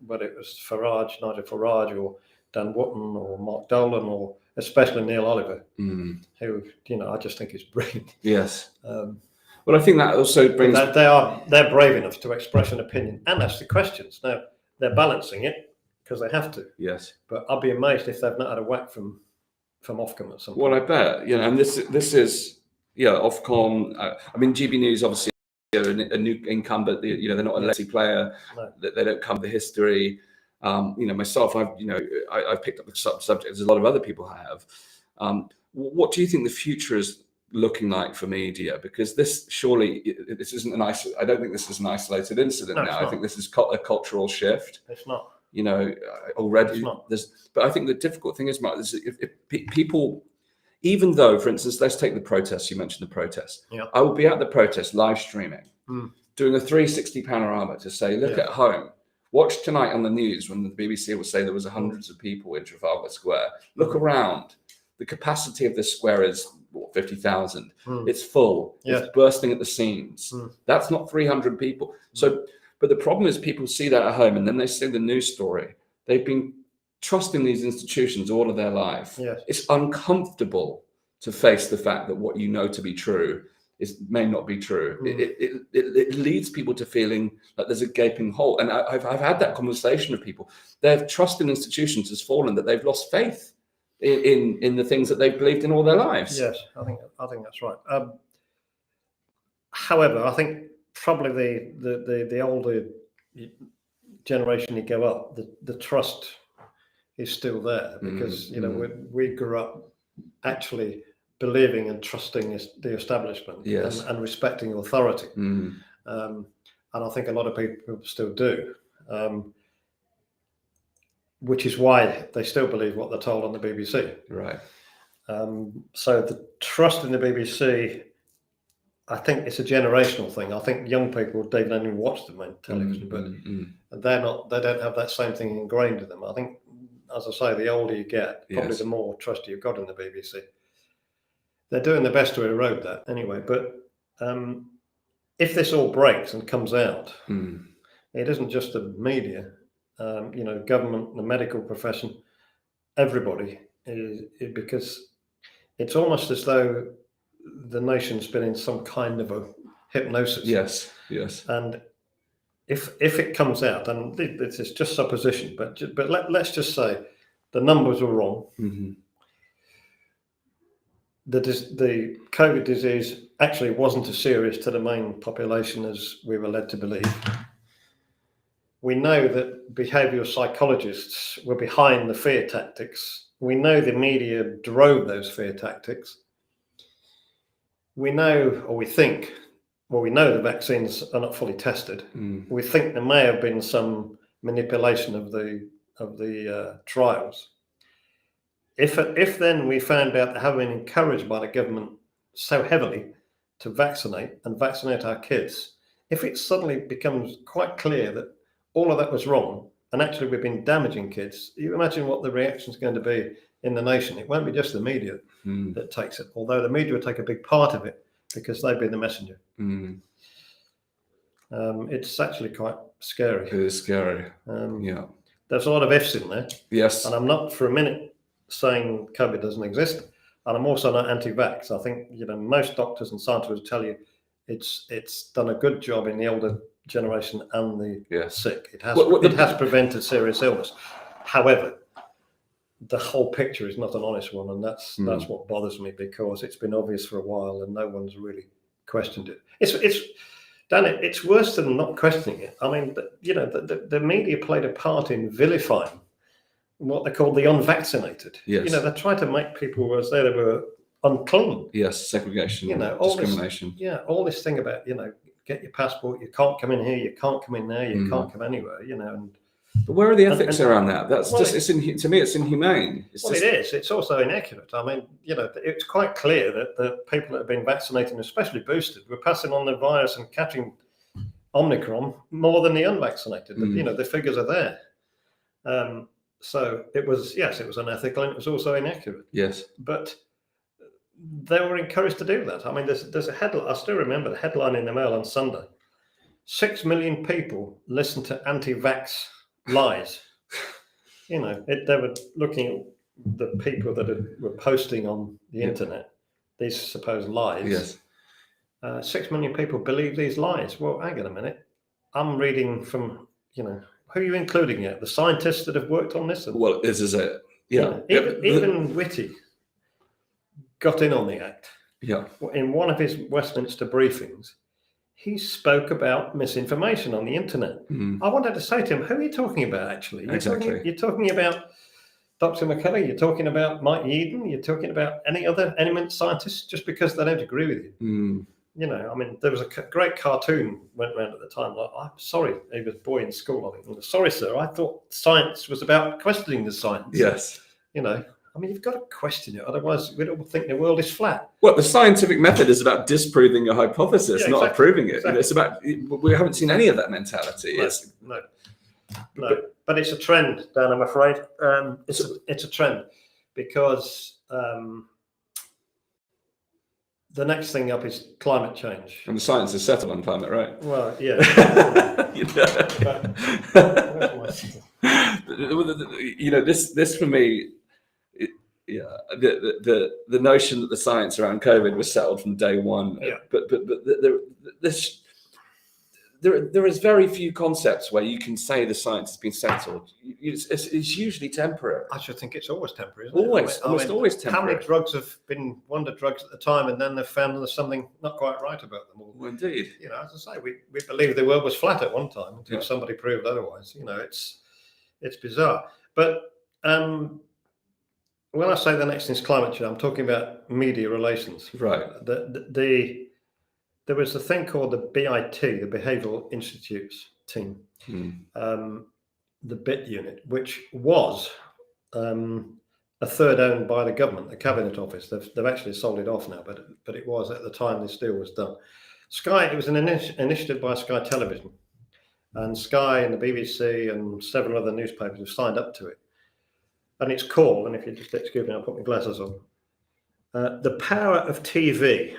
Whether it was Nigel Farage, or Dan Wootton, or Mark Dolan, or especially Neil Oliver, who, I just think is brilliant. Yes. Well, I think that also brings... They're brave enough to express an opinion and ask the questions. Now, they're balancing it because they have to. Yes. But I'd be amazed if they've not had a whack from Ofcom at some point. Well, I bet, and this is, Ofcom. I mean, GB News, obviously, a new incumbent, they're not a legacy player. No. They don't come with the history. Myself, I've picked up the subject as a lot of other people have. What do you think the future is looking like for media? Because this isn't I don't think this is an isolated incident now. I think this is a cultural shift. It's not. Already it's not. But I think the difficult thing is, Mark, if people, even though, for instance, let's take the protests. You mentioned the protests. Yeah. I will be at the protest live streaming, doing a 360 panorama to say, look at home. Watch tonight on the news when the BBC will say there was hundreds of people in Trafalgar Square. Look around. The capacity of this square is 50,000. It's full. Yeah. It's bursting at the seams. That's not 300 people. So, but the problem is people see that at home and then they see the news story. They've been trusting these institutions all of their life. Yes. It's uncomfortable to face the fact that what you know to be true may not be true. It leads people to feeling like there's a gaping hole. And I've had that conversation with people. Their trust in institutions has fallen, that they've lost faith in the things that they've believed in all their lives. Yes, I think that's right. However, I think probably the older generation you go up, the trust is still there, because we grew up actually believing and trusting the establishment. Yes. and respecting authority. And I think a lot of people still do. Which is why they still believe what they're told on the BBC. Right. So the trust in the BBC, I think it's a generational thing. I think young people, they don't even watch the main television, but they don't have that same thing ingrained in them. I think, as I say, the older you get, probably the more trust you've got in the BBC. They're doing their best to erode that anyway. But if this all breaks and comes out, it isn't just the media. Government, the medical profession, everybody, because it's almost as though the nation's been in some kind of a hypnosis. Yes, yes. And if it comes out, and this is just supposition, but let's just say the numbers were wrong. The COVID disease actually wasn't as serious to the main population as we were led to believe. We know that behavioural psychologists were behind the fear tactics. We know the media drove those fear tactics. We know, or we think, we know the vaccines are not fully tested. We think there may have been some manipulation of the trials. If then we found out that having been encouraged by the government so heavily to vaccinate our kids, if it suddenly becomes quite clear that all of that was wrong, and actually we've been damaging kids, you imagine what the reaction is going to be in the nation. It won't be just the media that takes it, although the media will take a big part of it because they've been the messenger. It's actually quite scary. It is scary. There's a lot of ifs in there. Yes. And I'm not for a minute saying COVID doesn't exist, and I'm also not anti-vax. I think most doctors and scientists will tell you It's done a good job in the older generation and the sick. It has prevented serious illness. However, the whole picture is not an honest one, and that's what bothers me, because it's been obvious for a while and no one's really questioned it. It's worse than not questioning it. I mean, the media played a part in vilifying what they call the unvaccinated. Yes. They try to make people as though they were unclean. Yes, segregation, discrimination. All this thing about, get your passport, you can't come in here, you can't come in there, you can't come anywhere, But where are the ethics around that? To me, it's inhumane. It is. It's also inaccurate. I mean, it's quite clear that the people that have been vaccinated, especially boosted, were passing on the virus and catching Omicron more than the unvaccinated. The figures are there. So it was unethical, and it was also inaccurate. Yes. But they were encouraged to do that. I mean, there's a headline. I still remember the headline in the Mail on Sunday: 6 million people listen to anti-vax lies. They were looking at the people that were posting on the internet these supposed lies. Yes. 6 million people believe these lies. Well, hang on a minute. I'm reading from, who are you including yet? The scientists that have worked on this? Well, this is it. Yeah. Even Whitty got in on the act. Yeah. In one of his Westminster briefings, he spoke about misinformation on the internet. I wanted to say to him, who are you talking about, actually? You're talking about Dr. McCullough, you're talking about Mike Yeadon, you're talking about any other eminent scientists, just because they don't agree with you. I mean, there was a great cartoon went around at the time. Like, I'm sorry, he was a boy in school, I think. Sorry, sir, I thought science was about questioning the science. Yes. I mean, you've got to question it, otherwise we'd all think the world is flat. Well, the scientific method is about disproving a hypothesis, not approving it. Exactly. It's about, we haven't seen any of that mentality. No. But it's a trend, Dan, I'm afraid. It's a trend, because the next thing up is climate change. And the science is settled on climate, right? Well, yeah. This for me, the notion that the science around COVID was settled from day one. Yeah. But there is very few concepts where you can say the science has been settled. It's usually temporary. I should think it's always temporary, isn't it? Almost always temporary. How many drugs have been wonder drugs at the time, and then they've found there's something not quite right about them all? Well, indeed. As I say, we believed the world was flat at one time until somebody proved otherwise. It's bizarre. But when I say the next thing is climate change, I'm talking about media relations. Right. There was a thing called the BIT, the Behavioural Institutes team, the BIT unit, which was a third owned by the government, the Cabinet Office. They've actually sold it off now, but it was at the time this deal was done. Sky, it was an initiative by Sky Television, and Sky and the BBC and several other newspapers have signed up to it. And it's called, and if you just excuse me, I'll put my glasses on, The Power of TV,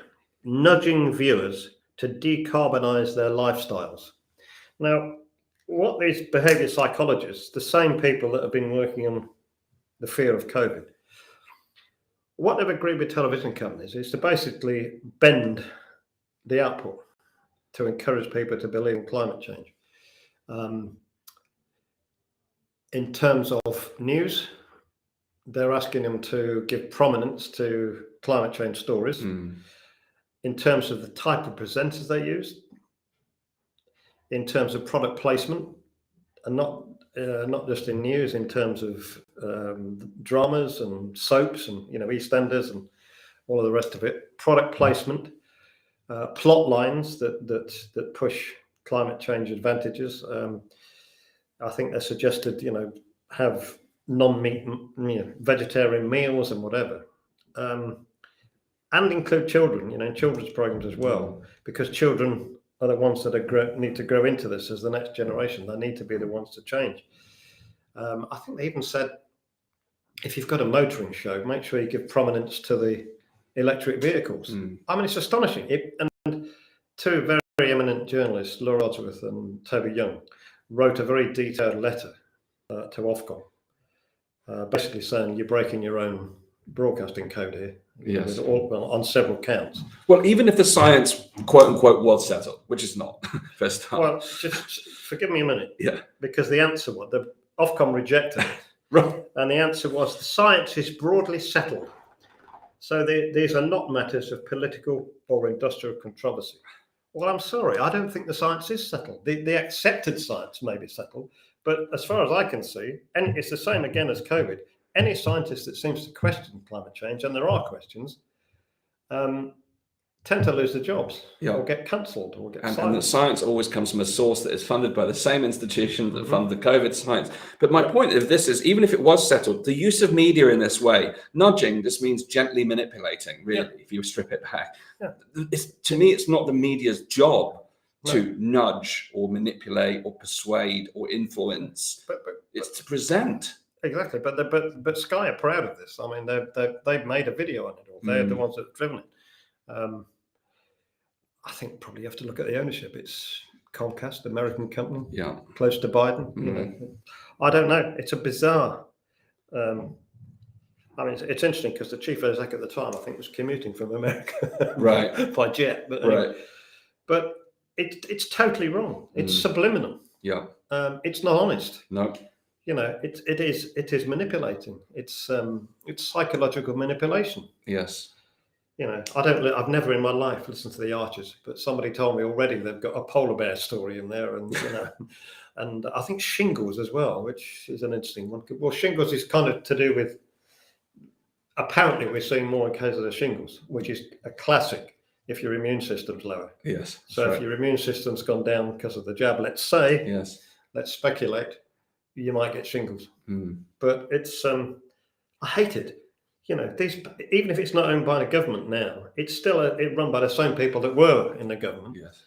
Nudging Viewers to Decarbonise Their Lifestyles. Now, what these behaviour psychologists, the same people that have been working on the fear of COVID, what they've agreed with television companies is to basically bend the output to encourage people to believe in climate change. In terms of news, they're asking them to give prominence to climate change stories. In terms of the type of presenters they use, in terms of product placement, and not just in news, in terms of dramas and soaps and EastEnders and all of the rest of it, product placement, plot lines that push climate change advantages. I think they suggested have non-meat, vegetarian meals and whatever. And include children, in children's programs as well, because children are the ones that need to grow into this as the next generation. They need to be the ones to change. I think they even said, if you've got a motoring show, make sure you give prominence to the electric vehicles. I mean, it's astonishing. And two very eminent journalists, Laura Odsworth and Toby Young, wrote a very detailed letter to Ofcom, basically saying you're breaking your own broadcasting code here. Yes. On several counts. Well, even if the science, quote unquote, was settled, which is not, first time. Well, just forgive me a minute. Yeah. Because the answer was, the Ofcom rejected it. Right. And the answer was, the science is broadly settled. So these are not matters of political or industrial controversy. Well, I'm sorry, I don't think the science is settled. The accepted science may be settled, but as far as I can see, and it's the same again as COVID, any scientist that seems to question climate change, and there are questions, tend to lose their jobs or get cancelled or get silenced. And the science always comes from a source that is funded by the same institution that funded the COVID science. But my point of this is, even if it was settled, the use of media in this way, nudging, just means gently manipulating, really, if you strip it back. To me, it's not the media's job to nudge or manipulate or persuade or influence. But it's to present. Exactly, but Sky are proud of this. I mean, they've made a video on it, or they're the ones that have driven it. I think probably you have to look at the ownership. It's Comcast, American company, close to Biden. You know, I don't know. It's a bizarre. I mean, it's interesting because the chief exec at the time, I think, was commuting from America, by jet. But anyway, but it's totally wrong. It's subliminal. Yeah, it's not honest. No. You know, it is manipulating. It's psychological manipulation. Yes. You know, I've never in my life listened to the Archers, but somebody told me already they've got a polar bear story in there, and you know, and I think shingles as well, which is an interesting one. Well, shingles is kind of to do with. Apparently, we're seeing more cases of shingles, which is a classic if your immune system's lower. Yes. So if your immune system's gone down because of the jab, let's say, let's speculate, you might get shingles. But it's I hate it. You know, even if it's not owned by the government now, it's still run by the same people that were in the government. Yes.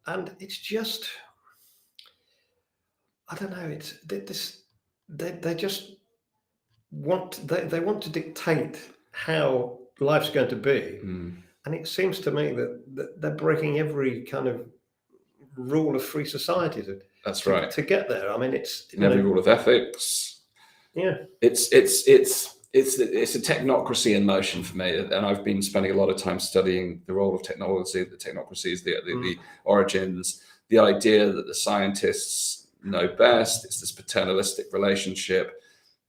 And it's just, I don't know. It's they just want they want to dictate how life's going to be, and it seems to me that they're breaking every kind of rule of free society to get there. I mean, it's every rule of ethics. Yeah. It's a technocracy in motion for me, and I've been spending a lot of time studying the role of technology, the technocracies, the origins, the idea that the scientists know best. It's this paternalistic relationship,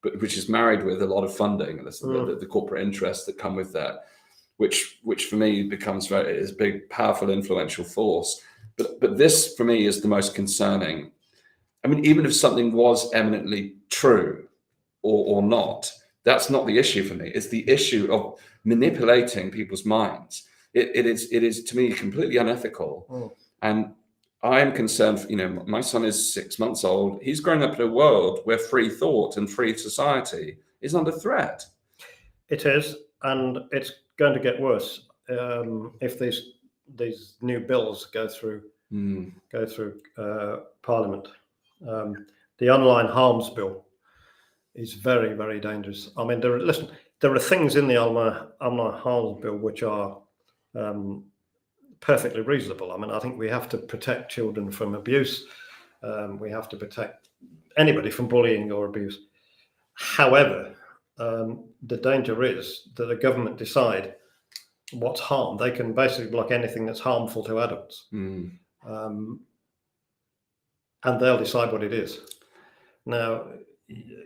but which is married with a lot of funding and the corporate interests that come with that, which for me becomes is a big, powerful, influential force. But this for me is the most concerning. I mean, even if something was eminently true or not. That's not the issue for me. It's the issue of manipulating people's minds. It is to me completely unethical. And I am concerned, you know, my son is 6 months old. He's growing up in a world where free thought and free society is under threat. It is, and it's going to get worse if these new bills go through Parliament. The online harms bill is very, very dangerous. I mean, there are things in the online harms bill which are perfectly reasonable. I mean, I think we have to protect children from abuse. We have to protect anybody from bullying or abuse. However, the danger is that the government decide what's harm. They can basically block anything that's harmful to adults. And they'll decide what it is. Now,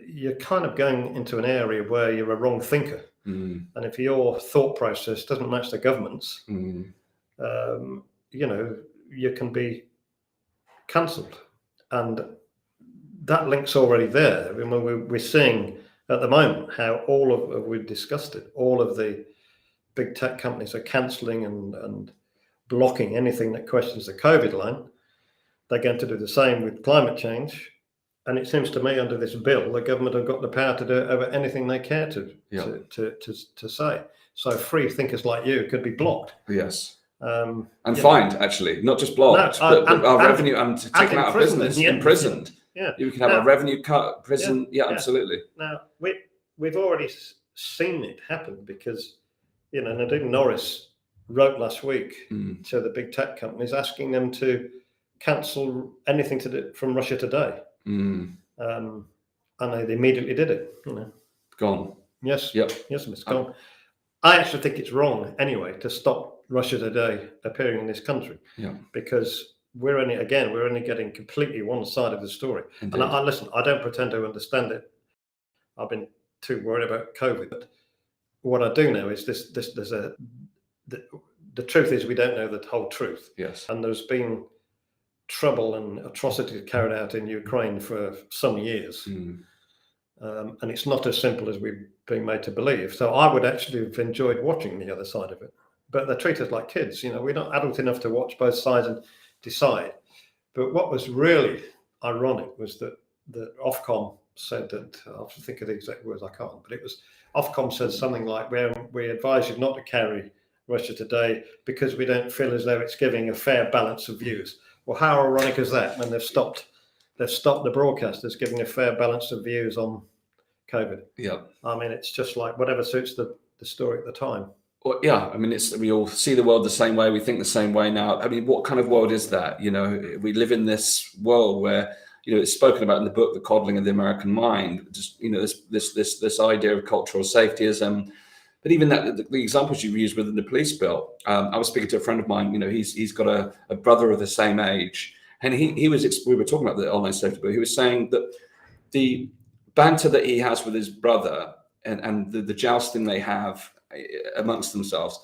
you're kind of going into an area where you're a wrong thinker. And if your thought process doesn't match the government's, you know, you can be cancelled. And that link's already there. I mean, we're seeing at the moment how we've discussed it, all of the big tech companies are cancelling and blocking anything that questions the COVID line. They're going to do the same with climate change. And it seems to me, under this bill, the government have got the power to do it over anything they care to say. So free thinkers like you could be blocked. Yes. And fined, actually, not just blocked, but our revenue and taken out of business, imprisoned. Yeah. You can have a revenue cut, prison. Yeah, absolutely. Now, we've already seen it happen because, you know, Nadine Norris wrote last week to the big tech companies asking them to cancel anything from Russia Today. And they immediately did it, you know. Gone. Yes. Yep. Yes, Mr. Coleman. I actually think it's wrong anyway to stop Russia Today appearing in this country. Yeah. Because we're only getting completely one side of the story. Indeed. And I listen, I don't pretend to understand it. I've been too worried about COVID, but what I do know is the truth is we don't know the whole truth. Yes. And there's been trouble and atrocities carried out in Ukraine for some years. And it's not as simple as we've been made to believe. So I would actually have enjoyed watching the other side of it. But they treat us like kids. We're not adult enough to watch both sides and decide. But what was really ironic was that Ofcom said that, I have to think of the exact words, I can't, but it was, Ofcom said something like, we advise you not to carry Russia Today because we don't feel as though it's giving a fair balance of views. Well, how ironic is that when they've stopped the broadcasters giving a fair balance of views on COVID? Yeah. I mean, it's just like whatever suits the story at the time. Well, yeah, I mean, we all see the world the same way. We think the same way now. I mean, what kind of world is that? We live in this world where, it's spoken about in the book, The Coddling of the American Mind, just, this idea of cultural safetyism. But even that, the examples you used within the police bill, I was speaking to a friend of mine, he's got a brother of the same age. And we were talking about the online safety bill. He was saying that the banter that he has with his brother and the jousting they have amongst themselves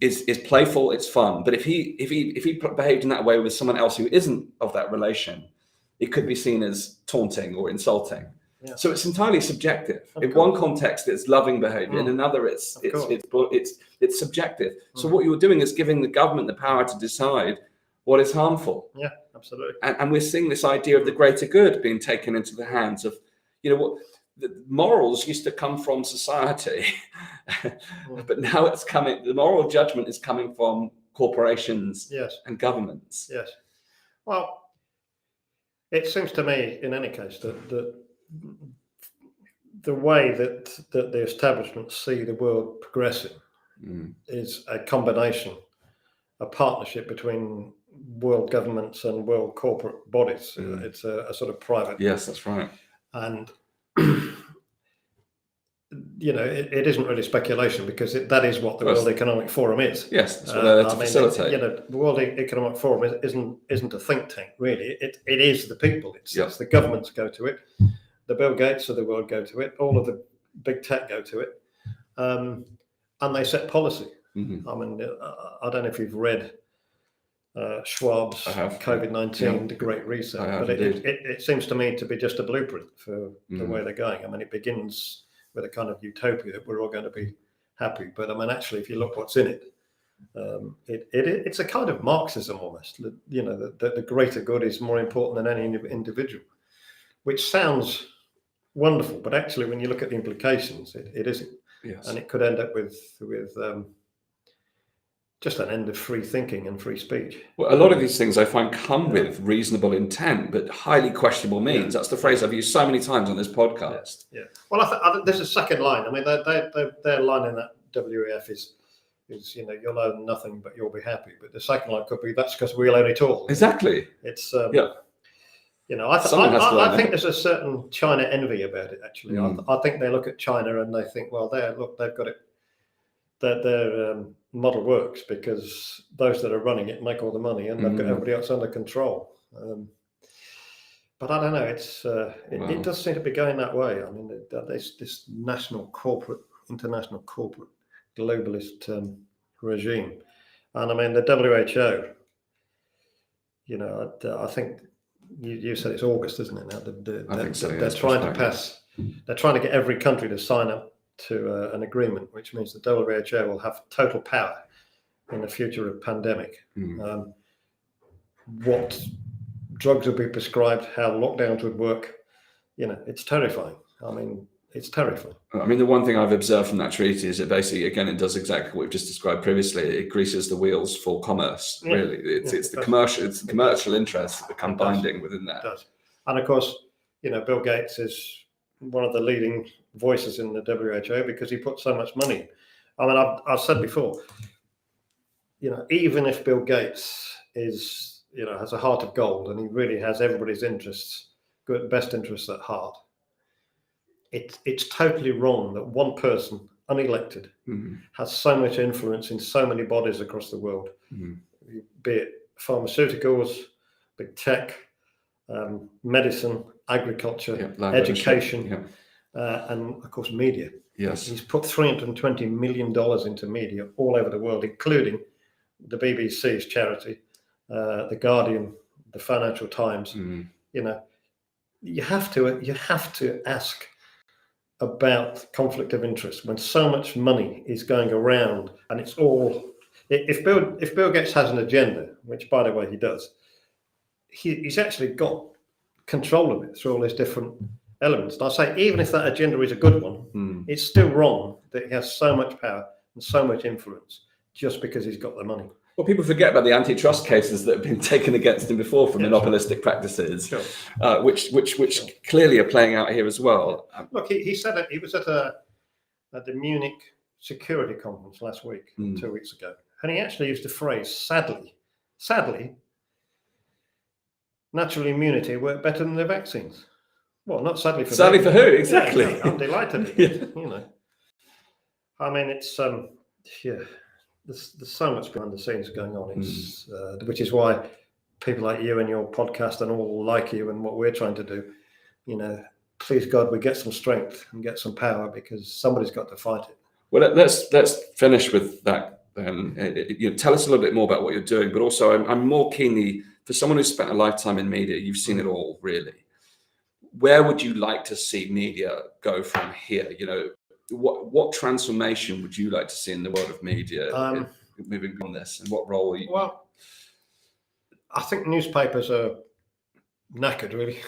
is playful, it's fun. But if he behaved in that way with someone else who isn't of that relation, it could be seen as taunting or insulting. Yeah. So it's entirely subjective. In one context, it's loving behavior. In another, it's subjective. So what you're doing is giving the government the power to decide what is harmful. Yeah, absolutely. And we're seeing this idea of the greater good being taken into the hands of, what the morals used to come from society, but now the moral judgment is coming from corporations. Yes. And governments. Yes. Well, it seems to me, in any case, that the way that the establishment see the world progressing is a combination, a partnership between world governments and world corporate bodies. It's a sort of private. Yes, that's right. And it isn't really speculation because that is what the World Economic Forum is. Yes, that's what they're to facilitate. The World Economic Forum isn't a think tank, really. It is the people. It's the governments go to it. The Bill Gates of the world go to it. All of the big tech go to it. And they set policy. Mm-hmm. I mean, I don't know if you've read Schwab's COVID-19, The Great Reset, but it seems to me to be just a blueprint for the way they're going. I mean, it begins with a kind of utopia that we're all going to be happy. But I mean, actually, if you look what's in it, it's a kind of Marxism almost. That the greater good is more important than any individual, which sounds wonderful, but actually, when you look at the implications, it isn't. Yes. And it could end up with just an end of free thinking and free speech. Well, a lot of these things I find come with reasonable intent, but highly questionable means. That's the phrase I've used so many times on this podcast. Yeah. Well, I think there's a second line. I mean, their line in that WEF is you'll own nothing, but you'll be happy. But the second line could be that's because we'll own it all. Exactly. It's I think there's a certain China envy about it. Actually, I think they look at China and they think, well, they've got it. Their model works because those that are running it make all the money and they've got everybody else under control. But I don't know. It does seem to be going that way. I mean, there's this international corporate globalist regime, and I mean the WHO. I think you said it's August, isn't it? Now I think so. They're trying to pass. They're trying to get every country to sign up to an agreement, which means the WHO will have total power in the future of pandemic. What drugs will be prescribed, how lockdowns would work, it's terrifying. I mean, it's terrifying. I mean, the one thing I've observed from that treaty is it basically, again, it does exactly what we've just described previously. It greases the wheels for commerce, really. It's the commercial interests that become binding within that. It does. And of course, Bill Gates is one of the leading voices in the WHO because he put so much money. I mean, I've said before, even if Bill Gates is, has a heart of gold and he really has everybody's best interests at heart, it's totally wrong that one person, unelected, has so much influence in so many bodies across the world, be it pharmaceuticals, big tech, medicine, agriculture, education, and of course media. Yes. He's put $320 million into media all over the world, including the BBC's charity, the Guardian, the Financial Times. You know, you have to ask about conflict of interest when so much money is going around, and it's all. If Bill Gates has an agenda, which by the way he does, he's actually got control of it through all these different elements. And I say, even if that agenda is a good one, it's still wrong that he has so much power and so much influence just because he's got the money. Well, people forget about the antitrust cases that have been taken against him before for monopolistic practices, which clearly are playing out here as well. Look, he said it. He was at the Munich Security Conference last week, 2 weeks ago, and he actually used the phrase, sadly, natural immunity worked better than the vaccines. Well, not sadly for sadly them. for who? Exactly. Yeah, I'm delighted. You know, I mean, it's There's so much behind the scenes going on. It's which is why people like you and your podcast and all like you and what we're trying to do. You know, please God, we get some strength and get some power because somebody's got to fight it. Well, let's finish with that. Tell us a little bit more about what you're doing, but also I'm more keenly, for someone who's spent a lifetime in media, you've seen it all really. Where would you like to see media go from here? You know, what transformation would you like to see in the world of media moving on this, and what role are you? Well, I think newspapers are knackered, really.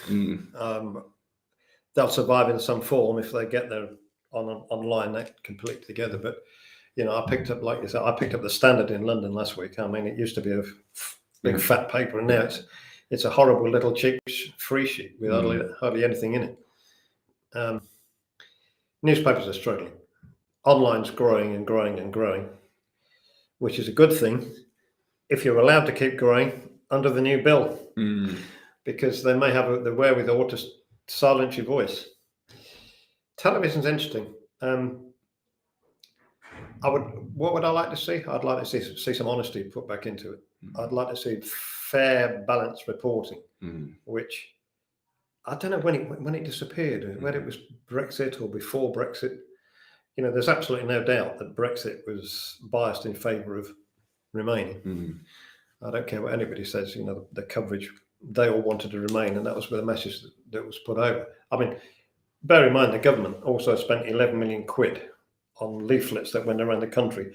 They'll survive in some form if they get their online that complete together. But you know, I picked up, like you said, I picked up the Standard in London last week. I mean, it used to be a big fat paper, and now it's a horrible little cheap free sheet with hardly anything in it. Newspapers are struggling. Online's growing and growing and growing, which is a good thing if you're allowed to keep growing under the new bill, because they may have the wherewithal to silence your voice. Television's interesting. What would I like to see? I'd like to see some honesty put back into it. I'd like to see fair, balanced reporting, which I don't know when it disappeared, whether it was Brexit or before Brexit. You know, there's absolutely no doubt that Brexit was biased in favour of remaining. I don't care what anybody says. You know, the coverage, they all wanted to remain, and that was the message that was put over. I mean, bear in mind the government also spent 11 million quid on leaflets that went around the country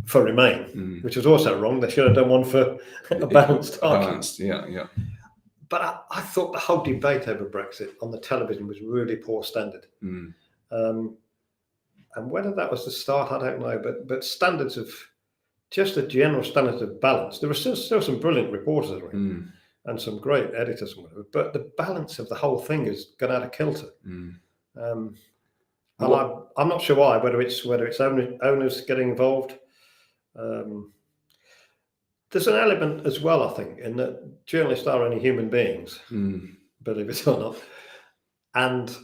for Remain, which was also wrong. They should have done one for a balanced argument. Yeah. But I thought the whole debate over Brexit on the television was really poor standard. And whether that was the start, I don't know. But standards of, just the general standards of balance, there were still some brilliant reporters around, and some great editors and whatever, but the balance of the whole thing has gone out of kilter. And I'm not sure why, whether it's owners getting involved. There's an element as well, I think, in that journalists are only human beings, believe it or not. And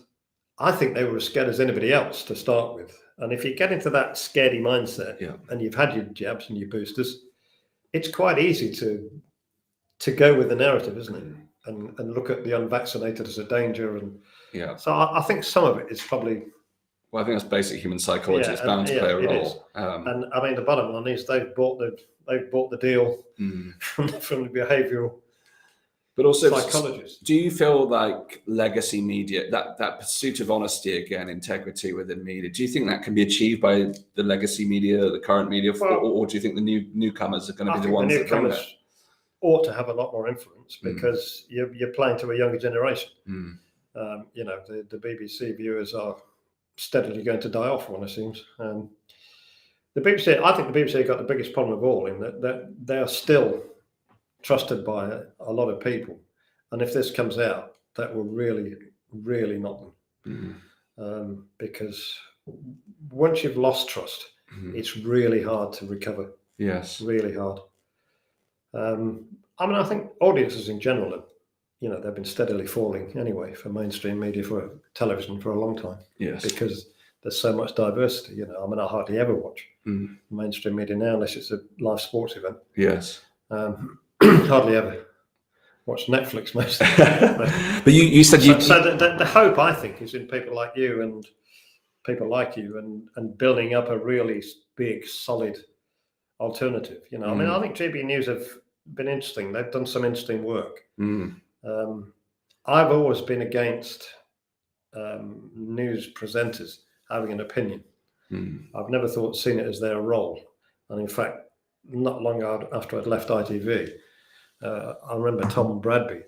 I think they were as scared as anybody else to start with. And if you get into that scaredy mindset, and you've had your jabs and your boosters, it's quite easy to go with the narrative, isn't it? And look at the unvaccinated as a danger. And so I think some of it is probably. Well, I think that's basic human psychology. It's bound to play a role. And I mean, the bottom line is they've bought the deal from the behavioural. But also, psychologists. Do you feel like legacy media, that pursuit of honesty again, integrity within media, do you think that can be achieved by the legacy media, the current media, or do you think the newcomers are going to be the ones that bring that? Ought to have a lot more influence because you're playing to a younger generation. You know, the BBC viewers are steadily going to die off, one it seems. The BBC, I think the BBC got the biggest problem of all in that they are still trusted by a lot of people, and if this comes out, that will really, really knock them. Because once you've lost trust, it's really hard to recover. Yes, really hard. I mean, I think audiences in general, they've been steadily falling anyway for mainstream media, for television, for a long time. Yes. Because there's so much diversity. I hardly ever watch mainstream media now unless it's a live sports event. Yes. Hardly ever watch Netflix most of the time. But you said so the hope, I think, is in people like you and people like you and building up a really big, solid alternative. I think GB News have been interesting. They've done some interesting work. I've always been against news presenters having an opinion. I've never seen it as their role. And in fact, not long after I'd left ITV, I remember Tom Bradby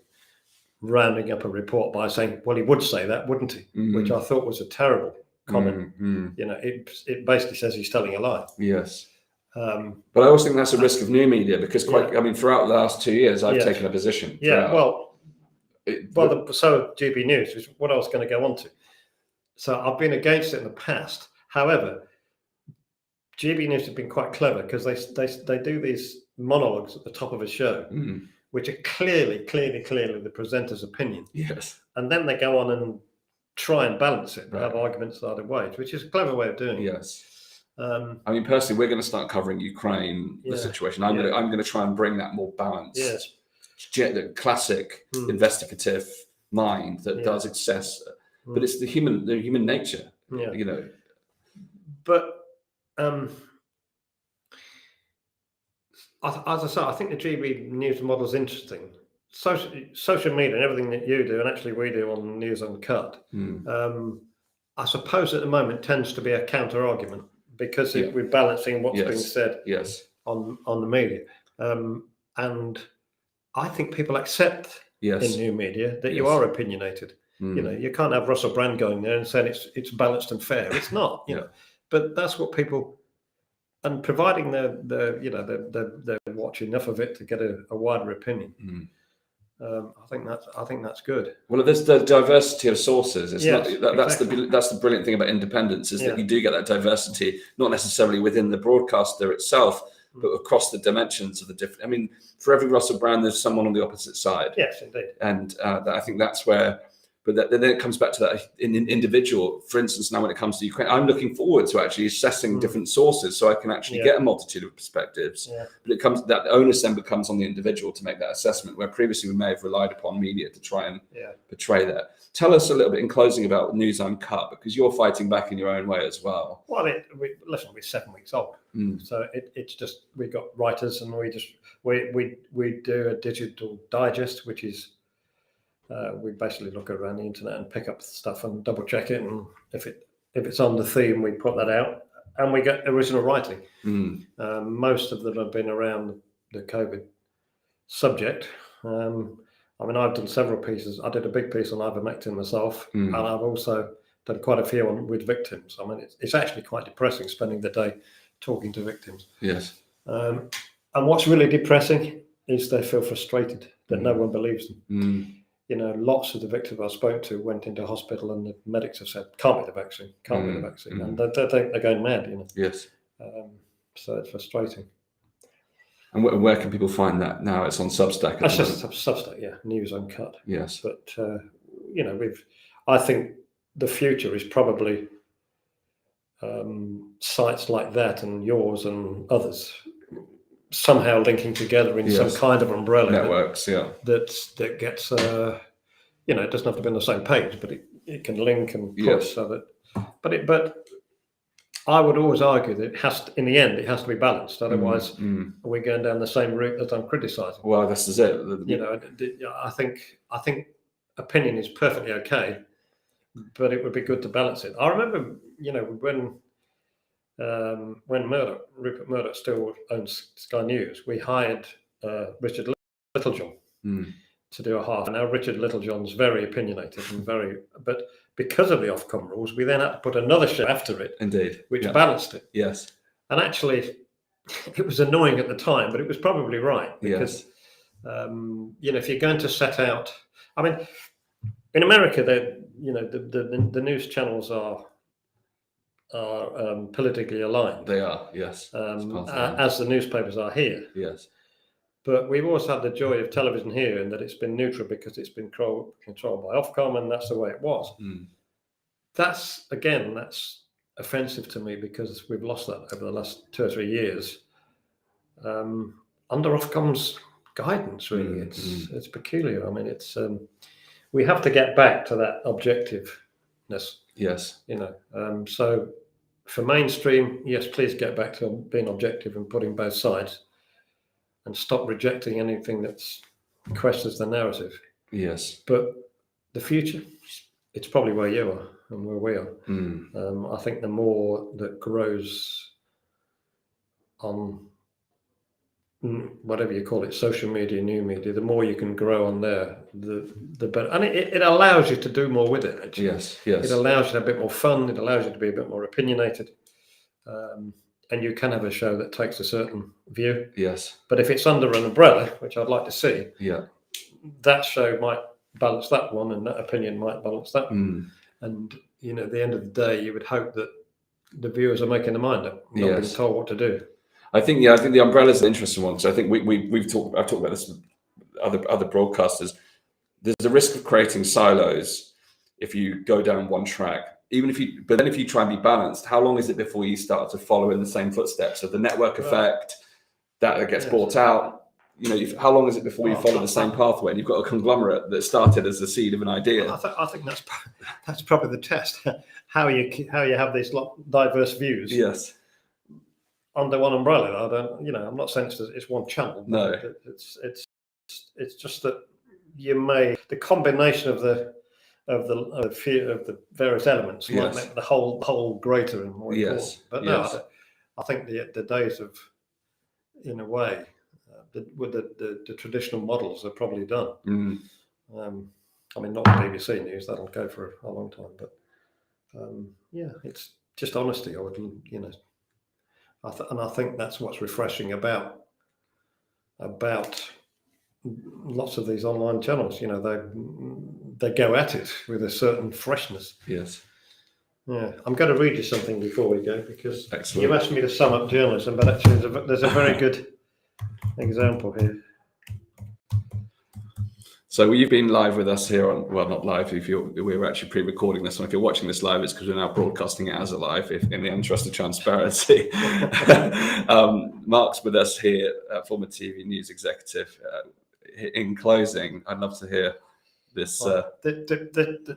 rounding up a report by saying, well, he would say that, wouldn't he? Which I thought was a terrible comment. It basically says he's telling a lie. Yes. But I also think that's a risk of new media, because throughout the last 2 years, I've taken a position. So GB News is what I was going to go on to. So I've been against it in the past. However, GB News have been quite clever, because they do these monologues at the top of a show, which are clearly the presenter's opinion. Yes. And then they go on and try and balance it, have arguments either way, which is a clever way of doing it. Yes. Personally, we're going to start covering Ukraine, the situation. I'm going to try and bring that more balanced, the classic investigative mind that does access, but it's the human nature, But as I say, I think the GB News model is interesting. Social media and everything that you do, and actually we do on News Uncut, I suppose at the moment tends to be a counter argument, because we're balancing what's being said on the media. And I think people accept in new media that you are opinionated. You can't have Russell Brand going there and saying it's balanced and fair. It's not. But that's what people, and providing they watch enough of it to get a wider opinion. I think that's good. Well, there's the diversity of sources. It's that's the brilliant thing about independence, is that you do get that diversity, not necessarily within the broadcaster itself, but across the dimensions of the different. For every Russell Brand, there's someone on the opposite side. Yes, indeed. And I think that's where. But then it comes back to that in an individual. For instance, now when it comes to Ukraine, I'm looking forward to actually assessing different sources, so I can actually get a multitude of perspectives. But that onus then becomes on the individual to make that assessment, where previously we may have relied upon media to try and portray that. Tell us a little bit in closing about News Uncut, because you're fighting back in your own way as well. Well, listen, we're 7 weeks old, so it's just, we've got writers, and we do a digital digest, which is. We basically look around the internet and pick up stuff and double check it, and if it's on the theme, we put that out, and we get original writing. Most of them have been around the COVID subject. I've done several pieces. I did a big piece on Ivamectin myself, and I've also done quite a few with victims. It's actually quite depressing spending the day talking to victims. Yes. And what's really depressing is they feel frustrated that no one believes them. Lots of the victims I spoke to went into hospital, and the medics have said, can't be the vaccine, and they're going mad, Yes. So it's frustrating. And where can people find that now? It's on Substack. That's just Substack, News Uncut. Yes. But I think the future is probably sites like that and yours and others somehow linking together in some kind of umbrella networks, that gets it doesn't have to be on the same page, but it can link and push so that but I would always argue that in the end it has to be balanced, otherwise we're going down the same route that I'm criticizing. Well, this is it. I think opinion is perfectly okay, but it would be good to balance it. I remember when Rupert Murdoch still owns Sky News, we hired Richard Littlejohn to do a half. Now Richard Littlejohn's very opinionated and but because of the Ofcom rules, we then had to put another show after it, indeed, which balanced it. Yes, and actually, it was annoying at the time, but it was probably right, because if you're going to set out, in America, the news channels are politically aligned. They are, yes. As the newspapers are here. Yes. But we've always had the joy of television here, in that it's been neutral because it's been controlled by Ofcom, and that's the way it was. That's offensive to me, because we've lost that over the last 2 or 3 years. Under Ofcom's guidance, really, it's peculiar. I mean, it's we have to get back to that objectiveness. Yes. So for mainstream, yes, please get back to being objective and putting both sides, and stop rejecting anything that questions the narrative. Yes. But the future, it's probably where you are and where we are. I think the more that grows on whatever you call it, social media, new media, the more you can grow on there, the better. And it allows you to do more with it, actually. Yes. Yes. It allows you to have a bit more fun. It allows you to be a bit more opinionated. And you can have a show that takes a certain view. Yes. But if it's under an umbrella, which I'd like to see, that show might balance that one, and that opinion might balance that one. And, at the end of the day, you would hope that the viewers are making their mind up, not being told what to do. I think the umbrella is an interesting one. So I think I've talked about this with other broadcasters. There's a risk of creating silos if you go down one track. But then if you try and be balanced, how long is it before you start to follow in the same footsteps of the network effect that gets brought out? How long is it before you follow the same pathway? And you've got a conglomerate that started as the seed of an idea. I think that's probably the test. How you have these diverse views. Yes. Under one umbrella. I'm not saying it's one channel. No. It's just that the combination of the various elements might make the whole greater and more important. But no, I think the days of, in a way, with the traditional models are probably done. I mean, not the BBC News, that'll go for a long time. But it's just honesty. And I think that's what's refreshing about lots of these online channels. They go at it with a certain freshness. Yes. Yeah, I'm going to read you something before we go, because Excellent. You asked me to sum up journalism, but actually there's a very good example here. So you've been live with us here not live. We were actually pre-recording this one. If you're watching this live, it's because we're now broadcasting it as a live, in the interest of transparency. Mark's with us here, former TV news executive. In closing, I'd love to hear this.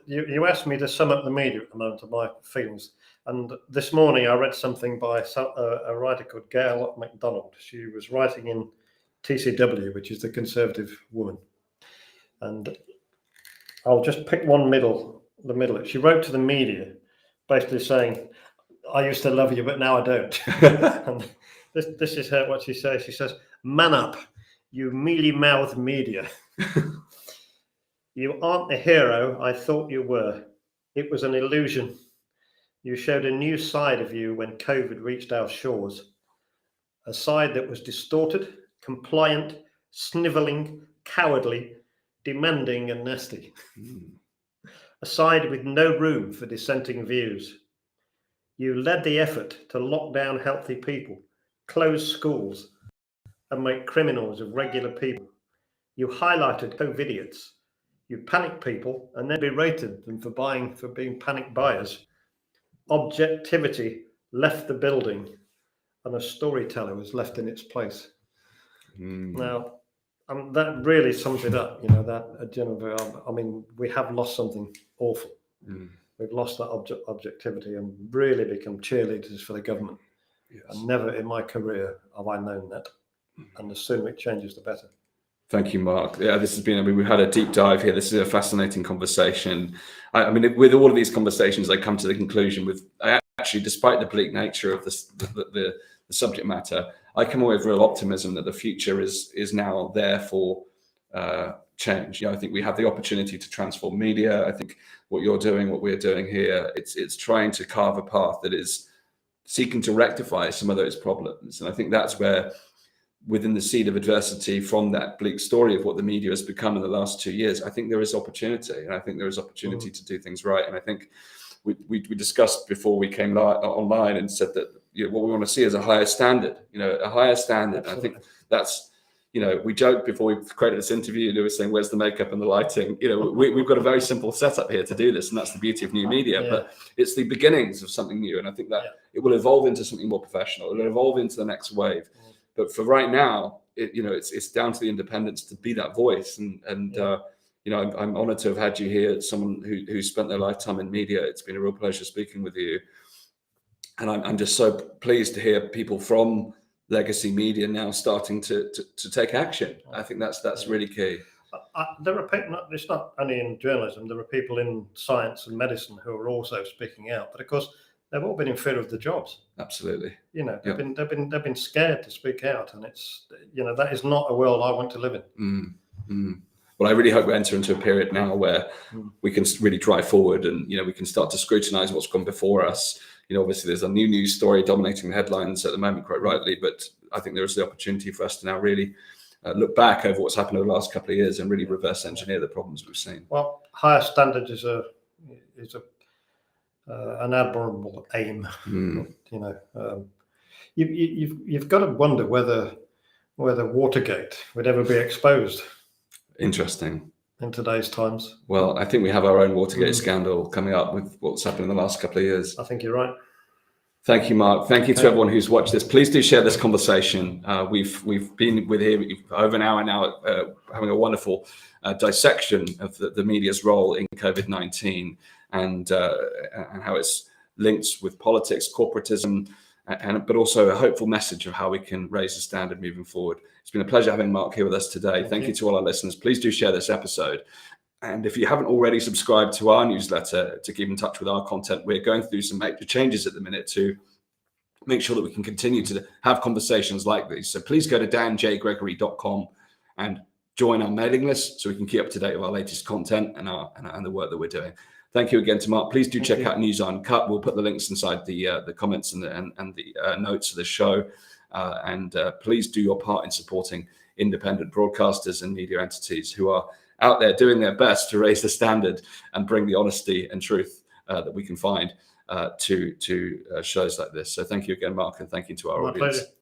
You asked me to sum up the media at the moment of my feelings. And this morning I read something by a writer called Gail MacDonald. She was writing in TCW, which is the Conservative woman. And I'll just pick the middle. She wrote to the media, basically saying, "I used to love you, but now I don't." And this is what she says. She says, "Man up, you mealy-mouthed media. You aren't the hero I thought you were. It was an illusion. You showed a new side of you when COVID reached our shores. A side that was distorted, compliant, snivelling, cowardly, demanding and nasty. A side with no room for dissenting views. You led the effort to lock down healthy people, close schools, and make criminals of regular people. You highlighted COVIDiots. You panicked people and then berated them for being panic buyers. Objectivity left the building, and a storyteller was left in its place." Now, that really sums it up. I mean, we have lost something awful. We've lost that objectivity and really become cheerleaders for the government. Yes. And never in my career have I known that. And the sooner it changes, the better. Thank you, Mark. Yeah, this has been, we've had a deep dive here. This is a fascinating conversation. I mean, with all of these conversations, I come to the conclusion actually, despite the bleak nature of the subject matter, I come away with real optimism that the future is now there for change. I think we have the opportunity to transform media. I think what you're doing, what we're doing here, it's trying to carve a path that is seeking to rectify some of those problems. And I think that's where, within the seed of adversity from that bleak story of what the media has become in the last 2 years, I think there is opportunity, and I think there is opportunity to do things right. And I think we discussed before we came online and said that what we want to see is a higher standard, a higher standard. And I think that's you know, we joked before we created this interview, and we were saying, where's the makeup and the lighting? You know, we've got a very simple setup here to do this, and that's the beauty of new media. Yeah. But it's the beginnings of something new, and I think that it will evolve into something more professional. It'll evolve into the next wave. But for right now, it's down to the independents to be that voice. And you know, I'm honoured to have had you here, someone who spent their lifetime in media. It's been a real pleasure speaking with you. And I'm just so pleased to hear people from legacy media now starting to take action. I think that's really key. There are people, it's not only in journalism, there are people in science and medicine who are also speaking out, but of course they've all been in fear of the jobs. Absolutely. You know, they've been scared to speak out, and it's, you know, that is not a world I want to live in. Well, I really hope we enter into a period now where we can really drive forward, and, you know, we can start to scrutinise what's gone before us. You know, obviously there's a new news story dominating the headlines at the moment, quite rightly, but I think there is the opportunity for us to now really look back over what's happened over the last couple of years and really reverse engineer the problems we've seen. Well, higher standards is an admirable aim. You know, you've got to wonder whether Watergate would ever be exposed. Interesting. In today's times. Well, I think we have our own Watergate scandal coming up with what's happened in the last couple of years. I think you're right. Thank you, Mark. Thank you to everyone who's watched this. Please do share this conversation. We've been with here over an hour now, having a wonderful dissection of the media's role in COVID-19 and how it's linked with politics, corporatism, but also a hopeful message of how we can raise the standard moving forward. It's been a pleasure having Mark here with us today. Thank you to all our listeners. Please do share this episode. And if you haven't already subscribed to our newsletter to keep in touch with our content, we're going through some major changes at the minute to make sure that we can continue to have conversations like these. So please go to danjgregory.com and join our mailing list so we can keep up to date with our latest content and the work that we're doing. Thank you again to Mark. Please do check out News Uncut. We'll put the links inside the comments and the notes of the show. And please do your part in supporting independent broadcasters and media entities who are out there doing their best to raise the standard and bring the honesty and truth that we can find to shows like this. So thank you again, Mark, and thank you to our audience. Pleasure.